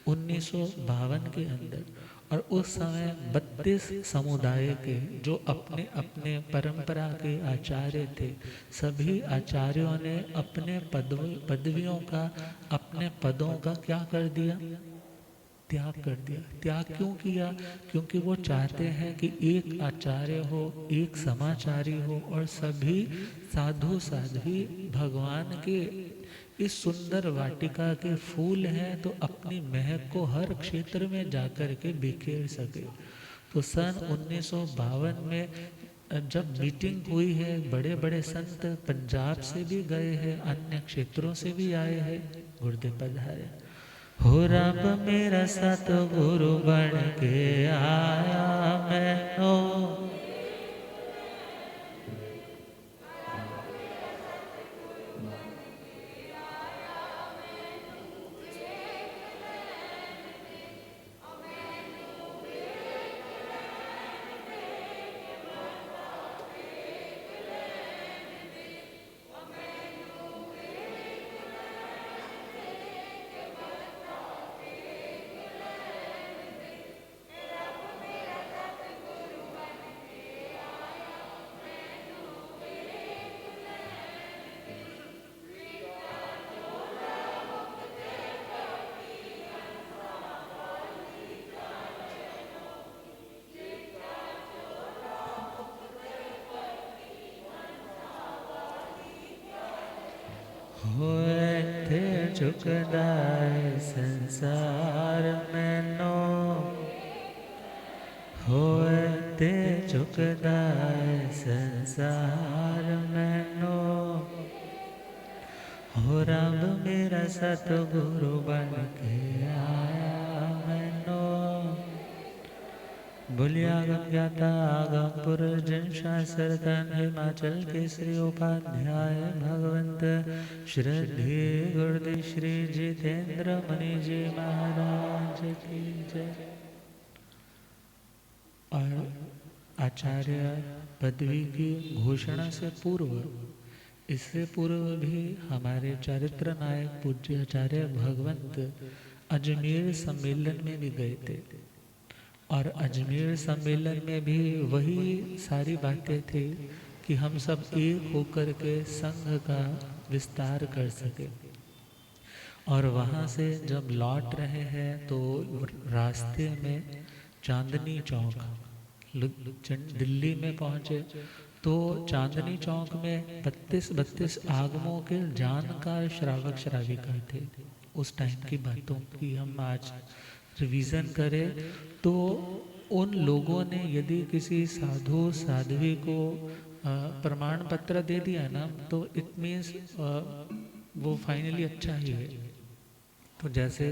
1952 के अंदर। और उस समय 32 समुदाय के जो अपने अपने परंपरा के आचार्य थे, सभी आचार्यों ने अपने पदवियों का, अपने पदों का क्या कर दिया, त्याग कर दिया। त्याग क्यों किया? क्योंकि वो चाहते हैं कि एक आचार्य हो, एक समाचारी हो, और सभी साधु साध्वी भगवान के इस सुंदर वाटिका के फूल हैं, तो अपनी महक को हर क्षेत्र में जाकर के बिखेर सके। तो सन 1952 में जब मीटिंग हुई है, बड़े बड़े संत पंजाब से भी गए हैं, अन्य क्षेत्रों से भी आए हैं, गुरुदेव पधारे। हो रब मेरा सतगुरु बन के आया मैनो, होए थे झुकदाए संसार मैनो, होए थे झुकदाए संसार मैनो, हो रब मेरा सतगुरु बन के आया मैनो। बोलिए आगम ज्ञाता आगम पुरुष जन शास्त्र धन हिमाचल के श्री उपाध्याय भगवंत श्रद्धे गुरुदेव श्री जितेंद्र मुनि जी महाराज की जय। और आचार्य पदवी की घोषणा से पूर्व, इससे पूर्व भी हमारे चारित्र नायक पूज्य आचार्य भगवंत अजमेर सम्मेलन में भी गए थे, और अजमेर सम्मेलन में भी वही सारी बातें थी कि हम सब एक होकर के संघ का विस्तार कर सके। और वहाँ से जब लौट रहे हैं तो रास्ते में चांदनी चौक, दिल्ली में पहुँचे तो चांदनी चौक में 32 आगमों के जानकार श्रावक श्राविका थे। उस टाइम की बातों की हम आज रिवीजन करें तो उन लोगों ने यदि किसी साधु साध्वी को प्रमाण पत्र दे दिया ना, तो इट मीन्स वो फाइनली अच्छा ही है। तो जैसे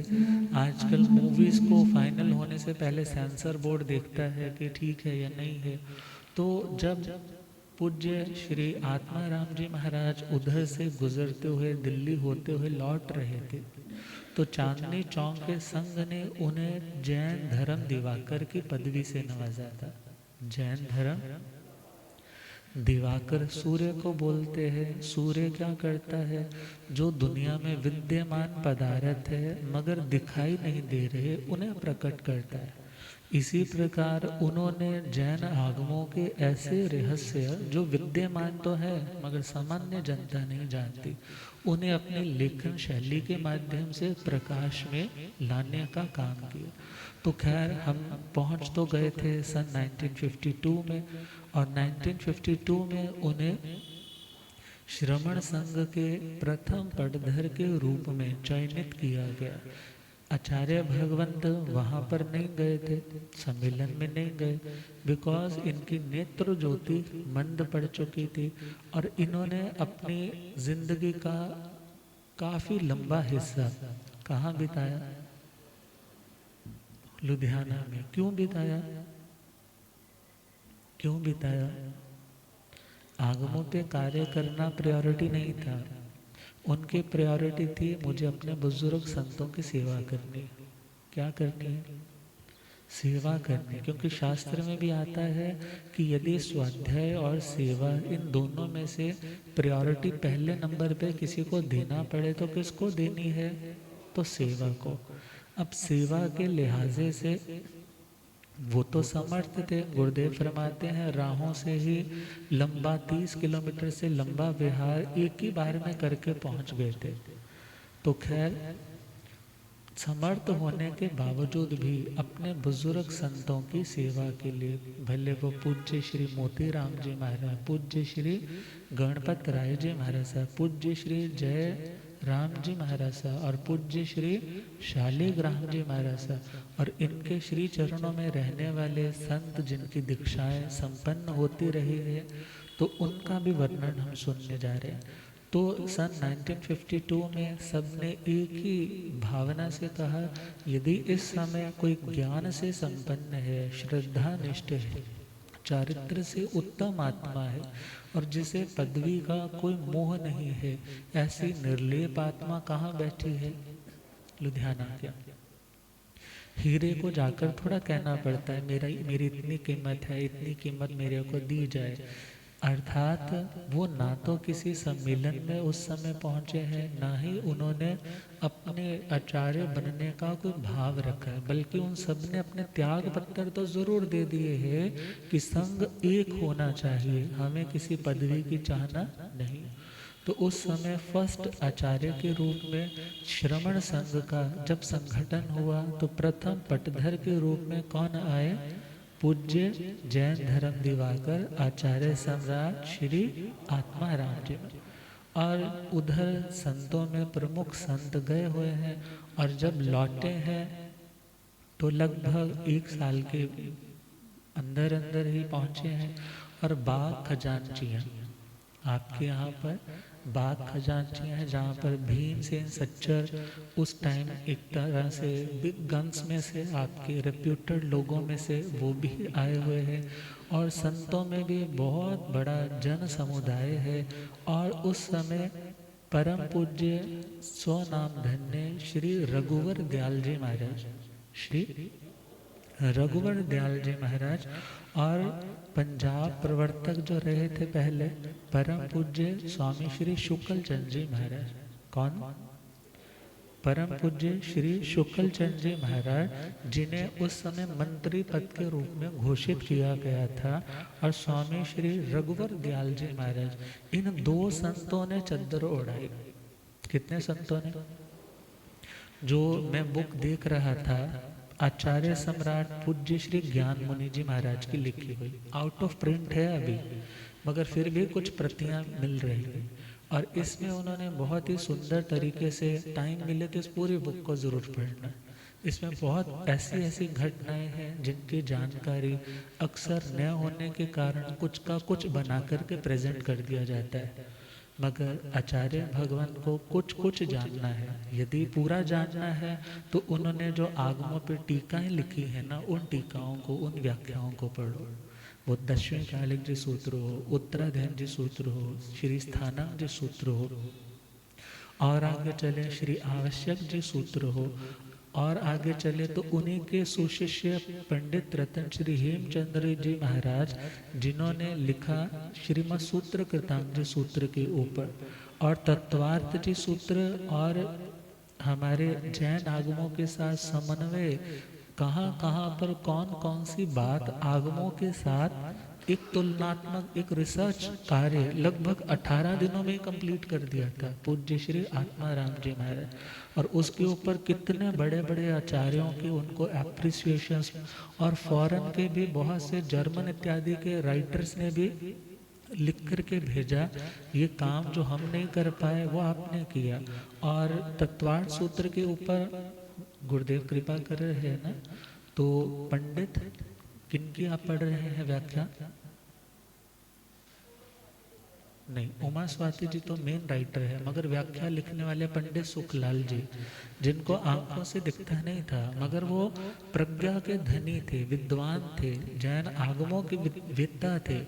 आजकल मूवीज़ को फाइनल होने से पहले सेंसर बोर्ड देखता है कि ठीक है या नहीं है, तो जब पूज्य श्री आत्माराम जी महाराज उधर से गुजरते हुए दिल्ली होते हुए लौट रहे थे, तो चांदनी चौक के संघ ने उन्हें जैन धर्म दिवाकर की पदवी से नवाजा था। जैन धर्म दिवाकर सूर्य को बोलते हैं। सूर्य क्या करता है? जो दुनिया में विद्यमान पदार्थ है मगर दिखाई नहीं दे रहे, उन्हें प्रकट करता है। इसी प्रकार उन्होंने जैन आगमों के ऐसे रहस्य जो विद्यमान तो है मगर सामान्य जनता नहीं जानती, उन्हें अपनी लेखन शैली के माध्यम से प्रकाश में लाने का काम किया। तो खैर हम पहुंच तो गए थे सन 1952 में, और 1952 में उन्हें श्रमण संघ के प्रथम पटधर के रूप में चयनित किया गया। आचार्य भगवंत वहाँ पर नहीं गए थे, सम्मेलन में नहीं गए, बिकॉज इनकी नेत्र ज्योति मंद पड़ चुकी थी और इन्होंने अपनी जिंदगी का काफ़ी लंबा हिस्सा कहाँ बिताया? लुधियाना में। क्यों बिताया? क्यों बिताया? आगमों पे कार्य करना प्रायोरिटी नहीं था, उनकी प्रायोरिटी थी मुझे अपने बुजुर्ग संतों की सेवा करनी। क्या करनी है? सेवा करनी। क्योंकि शास्त्र में भी आता है कि यदि स्वाध्याय और सेवा इन दोनों में से प्रायोरिटी पहले नंबर पे किसी को देना पड़े तो किसको देनी है? तो सेवा को। अब सेवा के लिहाजे से वो तो समर्थ थे। गुरुदेव फरमाते हैं राहों से ही लंबा 30 किलोमीटर से लंबा विहार एक ही बार में करके पहुंच गए थे। तो खैर समर्थ होने के बावजूद भी अपने बुजुर्ग संतों की सेवा के लिए, भले वो पूज्य श्री मोतीराम जी महाराज, पूज्य श्री गणपत राय जी महाराज साहब, पूज्य श्री जय राम जी महाराज साहब और पूज्य श्री शालिग्राम जी महाराज साहब और इनके श्री चरणों में रहने वाले संत जिनकी दीक्षाएं संपन्न होती रही है, तो उनका भी वर्णन हम सुनने जा रहे हैं। तो सन 1952 में सबने एक ही भावना से कहा, यदि इस समय कोई ज्ञान से संपन्न है, श्रद्धानिष्ठ है, चारित्र से उत्तम आत्मा है और जिसे पदवी का कोई मोह नहीं है, ऐसी निर्लेप आत्मा कहाँ बैठी है? लुधियाना के। हीरे को जाकर थोड़ा कहना पड़ता है मेरी इतनी कीमत है, इतनी कीमत मेरे को दी जाए। अर्थात वो ना तो किसी सम्मेलन में उस समय पहुंचे हैं, ना ही उन्होंने अपने आचार्य बनने का कोई भाव रखा है, बल्कि उन सब ने अपने त्याग पत्र तो जरूर दे दिए हैं कि संघ एक होना चाहिए, हमें किसी पदवी की चाहना नहीं। तो उस समय फर्स्ट आचार्य के रूप में श्रमण संघ का जब संगठन हुआ तो प्रथम पटधर के रूप में कौन आए? पूज्य जैन धर्म दिवाकर आचार्य सम्राट श्री आत्माराम जी। और उधर संतों में प्रमुख संत गए हुए हैं और जब लौटे हैं तो लगभग 1 साल के अंदर अंदर ही पहुंचे हैं। और बाग खजांचियाँ, आपके यहाँ पर बाग खजांचियाँ हैं जहाँ पर भीमसेन सच्चर उस टाइम एक तरह से बिग गन्स में से, आपके रेप्यूटेड लोगों में से वो भी आए हुए हैं। और संतों में भी बहुत बड़ा जन समुदाय है। और उस समय परम पूज्य स्वनाम धन्य श्री रघुवर दयाल जी महाराज, श्री रघुवर दयाल जी महाराज और पंजाब प्रवर्तक जो रहे थे पहले, परम पूज्य स्वामी श्री शुक्ल चंद जी महाराज। कौन? परम पूज्य श्री शुक्ल चंद जी महाराज, जिन्हें उस समय मंत्री पद के रूप में घोषित किया गया था, और स्वामी श्री रघुवर दयाल जी महाराज, इन 2 संतों ने चद्दर ओढ़ाई। कितने संतों ने? जो मैं बुक देख रहा था, आचार्य सम्राट पूज्य श्री ज्ञान मुनि जी महाराज की लिखी हुई, आउट ऑफ प्रिंट है अभी, मगर फिर भी कुछ प्रतियां मिल रही है। और इसमें उन्होंने बहुत ही सुंदर तरीके से, टाइम मिले तो इस पूरी बुक को जरूर पढ़ना। इसमें बहुत ऐसी ऐसी घटनाएं हैं जिनकी जानकारी अक्सर न होने के कारण कुछ का कुछ बना करके प्रेजेंट कर दिया जाता है। मगर आचार्य भगवान को कुछ कुछ जानना है। यदि पूरा जानना है तो उन्होंने जो आगमों पर टीकाएं लिखी है ना, उन टीकाओं को, उन व्याख्याओं को पढ़ो। वो दशमी कालिक जी सूत्र हो, उत्तराधयन जी सूत्र हो, श्री स्थानक जी सूत्र हो, और आगे चले श्री आवश्यक जी सूत्र हो, और आगे चले तो उन्हीं के सुशिष्य पंडित रतन श्री हेमचंद्र जी महाराज, जिन्होंने लिखा श्रीमद सूत्र कृतांग जी सूत्र के ऊपर, और तत्वार्थ जी सूत्र, और हमारे जैन आगमों के साथ समन्वय, कहाँ कहाँ पर कौन कौन सी बात आगमों के साथ एक तुलनात्मक, एक रिसर्च कार्य लगभग 18 दिनों में कंप्लीट कर दिया था पूज्य श्री आत्माराम जी महाराज। और उसके ऊपर कितने बड़े बड़े आचार्यों के उनको एप्रिसिएशन, और फॉरेन के भी बहुत से जर्मन इत्यादि के राइटर्स ने भी लिख करके भेजा, ये काम जो हम नहीं कर पाए वो आपने किया। और तत्वार्थ सूत्र के ऊपर गुरुदेव कृपा कर रहे हैं ना, तो पंडित किनकी आप पढ़ रहे हैं व्याख्या? नहीं, उमा स्वाति जी तो मेन राइटर है, मगर व्याख्या लिखने वाले पंडित सुखलाल जी, जिनको आंखों से दिखता नहीं था, मगर वो प्रज्ञा के धनी थे, विद्वान थे, जैन आगमों के वेत्ता थे।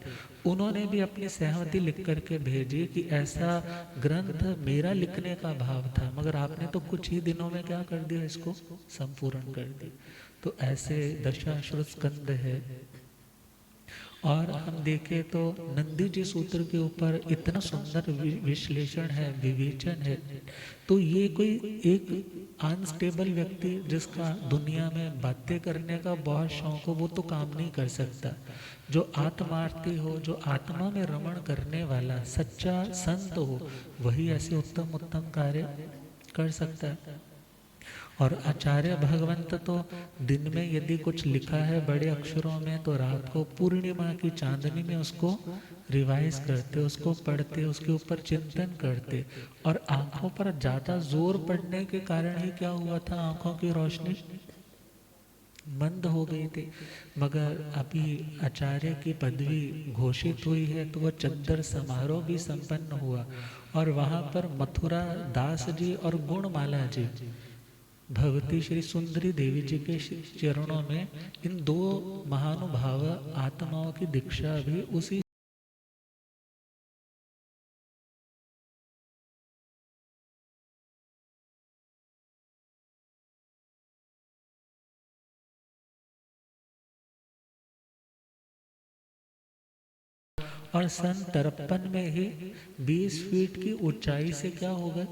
उन्होंने भी अपनी सहमति लिख करके भेजी कि ऐसा ग्रंथ मेरा लिखने का भाव था, मगर आपने तो कुछ ही दिनों में क्या कर दिया, इसको संपूर्ण कर दिया। तो ऐसे दशाश्रुत स्कंद है। और हम देखें तो नंदी जी सूत्र के ऊपर इतना सुंदर विश्लेषण है, विवेचन है। तो ये कोई एक अनस्टेबल व्यक्ति जिसका दुनिया में बातें करने का बहुत शौक हो, वो तो काम नहीं कर सकता। जो आत्मार्थी हो, जो आत्मा में रमण करने वाला सच्चा संत हो, वही ऐसे उत्तम उत्तम कार्य कर सकता है। और आचार्य भगवंत तो दिन में यदि कुछ लिखा है बड़े अक्षरों में, तो रात को पूर्णिमा की चांदनी में उसको रिवाइज करते, उसको पढ़ते, उसके ऊपर चिंतन करते। और आंखों पर ज्यादा जोर पड़ने के कारण ही क्या हुआ था, आंखों की रोशनी मंद हो गई थी। मगर अभी आचार्य की पदवी घोषित हुई है तो वह चद्दर समारोह भी संपन्न हुआ और वहाँ पर मथुरा दास जी और गुणमाला जी भगवती श्री सुंदरी देवी जी के चरणों में इन दो महानुभाव आत्माओं की दीक्षा भी उसी और सन 53 में ही 20 फीट की ऊंचाई से क्या हो गए,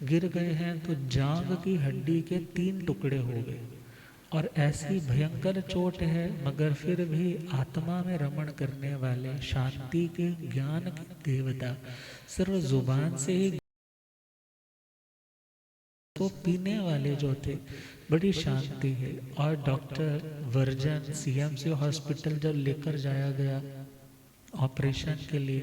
गिर गए हैं। तो जांग की हड्डी के 3 टुकड़े हो गए और ऐसी भयंकर चोट है, मगर फिर भी आत्मा में रमण करने वाले शांति के ज्ञान के देवता सिर्फ जुबान से ही तो पीने वाले जो थे बड़ी शांति है। और डॉक्टर वर्जन सीएमसी हॉस्पिटल जब लेकर जाया गया ऑपरेशन के लिए,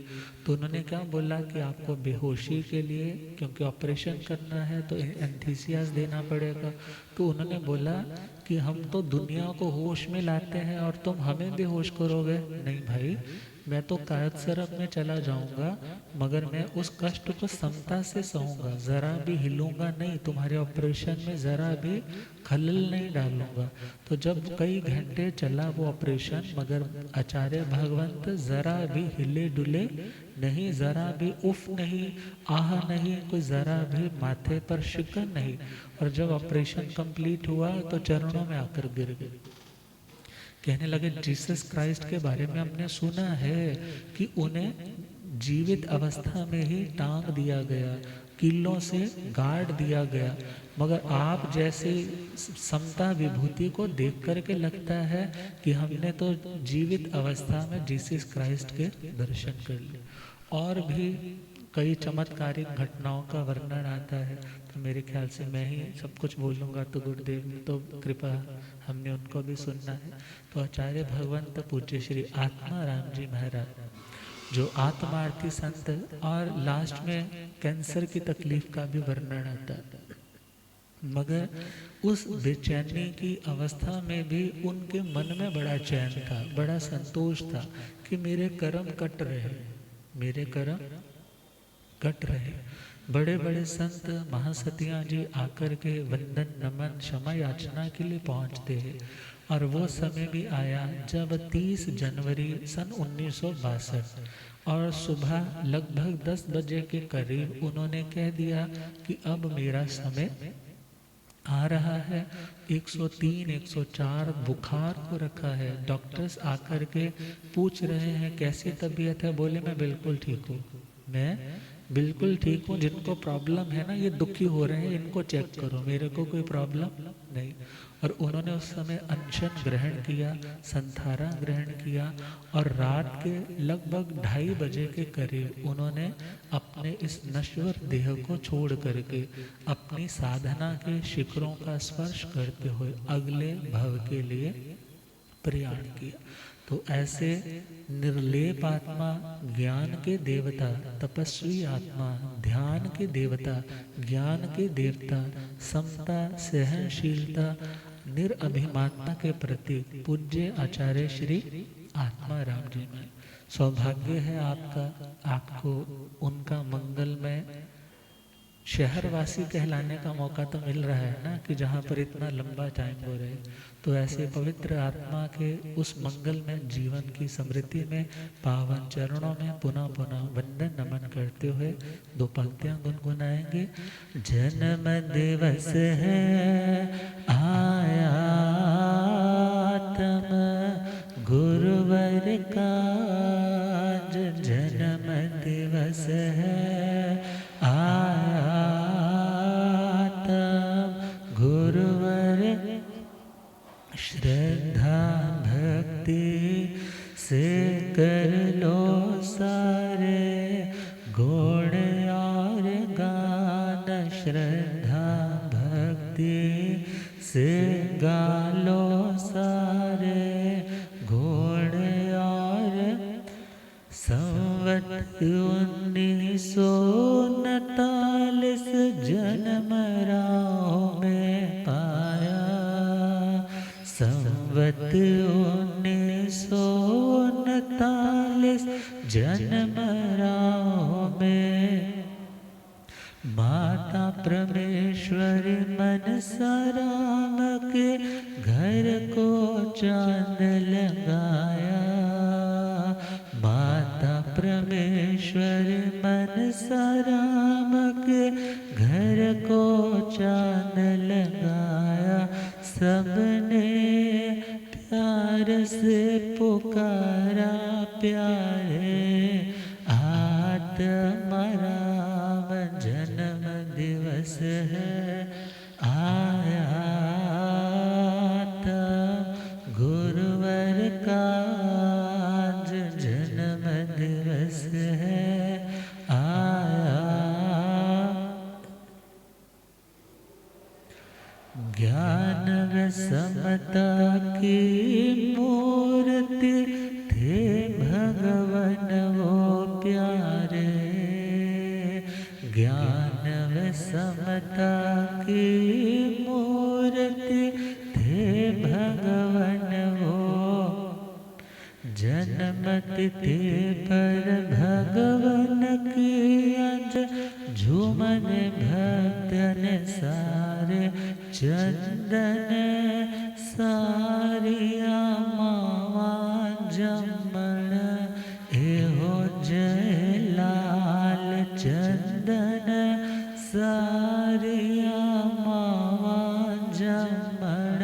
तो उन्होंने क्या बोला कि आपको बेहोशी के लिए, क्योंकि ऑपरेशन करना है तो एंथीसियास देना पड़ेगा, तो उन्होंने बोला कि हम तो दुनिया को होश में लाते हैं और तुम हमें बेहोश करोगे। नहीं भाई, मैं तो कायद सरफ में चला जाऊंगा, मगर मैं उस कष्ट को समता से सहूंगा, ज़रा भी हिलूंगा नहीं, तुम्हारे ऑपरेशन में ज़रा भी खलल नहीं डालूंगा। तो जब कई घंटे चला वो ऑपरेशन, मगर आचार्य भगवंत ज़रा भी हिले डुले नहीं, ज़रा भी उफ नहीं, आह नहीं, कोई ज़रा भी माथे पर शिकन नहीं। और जब ऑपरेशन कंप्लीट हुआ तो चरणों में आकर गिर गए। कहने लगे जीसस क्राइस्ट के बारे में हमने सुना है कि उन्हें जीवित अवस्था में ही टांग दिया गया, किलों से गाड़ दिया गया, मगर आप जैसे समता विभूति को देख करके लगता है कि हमने तो जीवित अवस्था में जीसस क्राइस्ट के दर्शन कर लिए। और भी कई चमत्कारिक घटनाओं का वर्णन आता है, तो मेरे ख्याल से मैं ही सब कुछ बोलूँगा तो गुरुदेव ने तो कृपा, हमने उनको भी सुनना है। तो आचार्य भगवंत पूज्य श्री आत्मा राम जी महाराज जो आत्मार्थी संत, और लास्ट में कैंसर की तकलीफ का भी वर्णन आता है, मगर उस बेचैनी की अवस्था में भी उनके मन में बड़ा चैन था, बड़ा संतोष था कि मेरे कर्म कट रहे, मेरे कर्म कट रहे। बड़े बड़े संत महासतियाँ जी आकर के वंदन नमन क्षमा याचना के लिए पहुँचते हैं। और वो समय भी आया जब 30 जनवरी सन 1962 और सुबह लगभग 10 बजे के करीब उन्होंने कह दिया कि अब मेरा समय आ रहा है। 103 104 बुखार को रखा है। डॉक्टर्स आकर के पूछ रहे हैं कैसी तबीयत है, बोले मैं बिल्कुल ठीक हूँ, मैं बिल्कुल ठीक हूँ। जिनको प्रॉब्लम है ना, ये दुखी हो रहे हैं, इनको चेक करो, मेरे को कोई प्रॉब्लम नहीं। और उन्होंने उस समय अनशन ग्रहण किया, संथारा ग्रहण किया, और रात के लगभग 2:30 बजे के करीब उन्होंने अपने इस नश्वर देह को छोड़ करके अपनी साधना के शिखरों का स्पर्श करते हुए अगले भव के लिए प्रयाण किया। तो ऐसे निर्लेप आत्मा, ज्ञान के देवता, तपस्वी आत्मा, ध्यान के देवता, ज्ञान के देवता, समता, सहनशीलता, निरअभिमानता के प्रति पूज्य आचार्य श्री आत्मा राम जी में सौभाग्य है आपका, आपको उनका मंगलमय शहरवासी कहलाने का मौका तो मिल रहा है ना, कि जहाँ पर इतना लंबा टाइम हो रहे। तो ऐसे पवित्र आत्मा के उस मंगल में जीवन की समृद्धि में पावन चरणों में पुनः पुनः वंदन नमन करते हुए 2 पंक्तियां गुनगुनाएंगे। जन्म दिवस है आया तम गुरुवर का, जन्म दिवस है आया तम गुरुवर, श्रद्धा भक्ति से कर लो सारे गुण और गान, श्रद्धा भक्ति से गा लो सारे गुण और। संवत 1939 जन्म राव में पाया संवत 1939 जन्मराव में माता परमेश्वरी मनसा राम के घर को चांद लगाया। माता परमेश्वरी मनसा राम के घर को चांद लगाया। सबने प्यार से पुकारा प्यारे आत्माराम जन्म दिवस है आया। गुरुवर का आज जन्म दिवस है आया। ज्ञान व समता की मूर्ति थे भगवन वो प्यारे। ज्ञान व समता की मूर्ति थे भगवन वो। जन्म तिथि पर भगवन की अज झूमन भक्तन सारे। चंदन सारिया मावा जमण एहो जय लाल। चंदन सारिया मावा जमण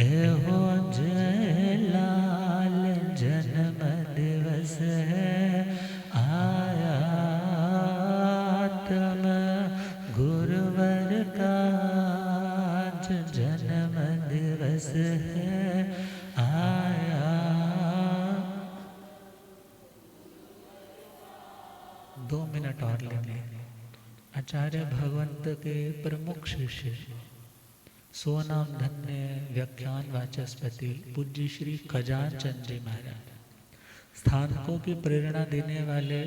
एहो जय लाल। जन्म दिवस है आया। तम गुरुवर का जन्म दिवस है आया। 2 मिनट और लेंगे। आचार्य भगवंत के प्रमुख शिष्य सोनाम धन्य व्याख्यान वाचस्पति पूज्य श्री खजान चंद जी महाराज, स्थानकों की प्रेरणा देने वाले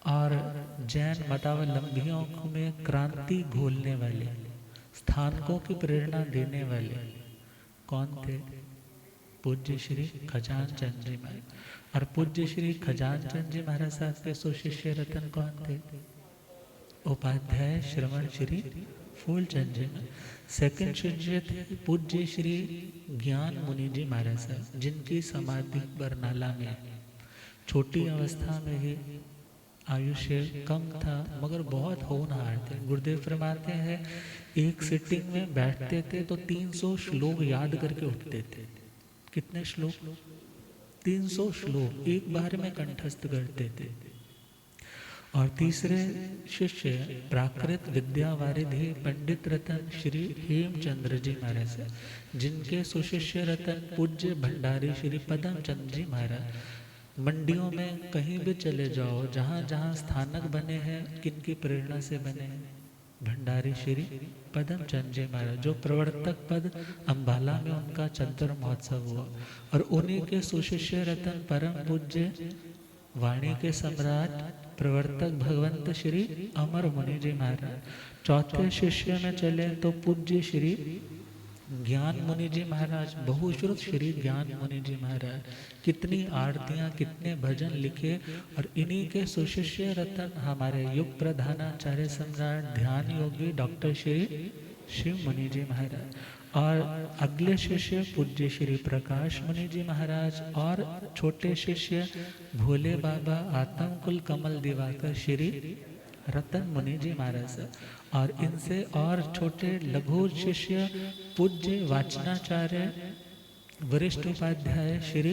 और जैन मतावलंबियों में क्रांति घोलने वाले, स्थानकों की प्रेरणा देने वाले कौन थे? पूज्य श्री खजान चंद जी महाराज। और पूज्य श्री खजान चंद जी महाराज साहब के सुशिष्य रतन कौन थे? उपाध्याय श्रवण श्री फूलचंद जी। सेकंड शिष्य थे पूज्य श्री ज्ञान मुनि जी महाराज साहब, जिनकी समाधि बरनाला में। छोटी अवस्था में ही आयुष्य कम था मगर बहुत होनहार थे। गुरुदेव फरमाते हैं एक सिटिंग में बैठते थे तो 300 श्लोक याद करके उठते थे। कितने श्लोक? 300 श्लोक एक बार में कंठस्थ करते थे। और तीसरे शिष्य प्राकृत विद्यावारिधि पंडित रतन श्री हेमचंद्र जी महाराज, जिनके सुशिष्य रतन पूज्य भंडारी श्री पदम चंद जी महाराज। मंडियों में कहीं भी चले जाओ, जहाँ जहाँ स्थानक बने हैं किनकी प्रेरणा से बने हैं? भंडारी श्री पदम चंद जी महाराज, जो प्रवर्तक पद अंबाला में उनका चंद्र महोत्सव हुआ। और उन्हीं के सुशिष्य रतन परम पूज्य वाणी के सम्राट प्रवर्तक भगवंत श्री अमर मुनि जी महाराज। चौथे शिष्य में चले तो पूज्य श्री ज्ञान मुनि जी महाराज, बहुश्रुत श्री ज्ञान मुनि जी महाराज। कितनी आरतियां, कितने भजन लिखे। और इन्हीं के सुशिष्य रतन हमारे युग प्रधानाचार्य सम्राट ध्यान योगी डॉक्टर श्री शिव मुनि जी महाराज। और अगले शिष्य पूज्य श्री प्रकाश मुनि जी महाराज। और छोटे शिष्य भोले बाबा आत्मकुल कमल दिवाकर श्री रतन मुनि जी महाराज। और इनसे और छोटे लघु शिष्य पूज्य वाचनाचार्य वरिष्ठ उपाध्याय श्री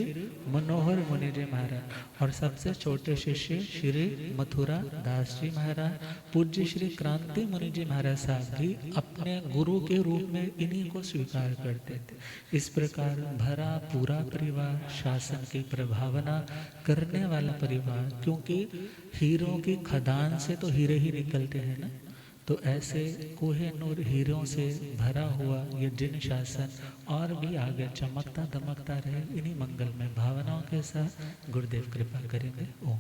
मनोहर मुनि जी महाराज। और सबसे छोटे शिष्य श्री मथुरा दास जी महाराज। पूज्य श्री क्रांति मुनि जी महाराज साहब भी अपने गुरु के रूप में इन्हीं को स्वीकार करते थे। इस प्रकार भरा पूरा परिवार, शासन की प्रभावना करने वाला परिवार, क्योंकि हीरों की खदान से तो हीरे ही निकलते हैं ना। तो ऐसे कोहिनूर हीरों से भरा हुआ ये जिन शासन और भी आगे चमकता दमकता रहे, इन्हीं मंगल में भावनाओं के साथ गुरुदेव कृपा करेंगे। ओम।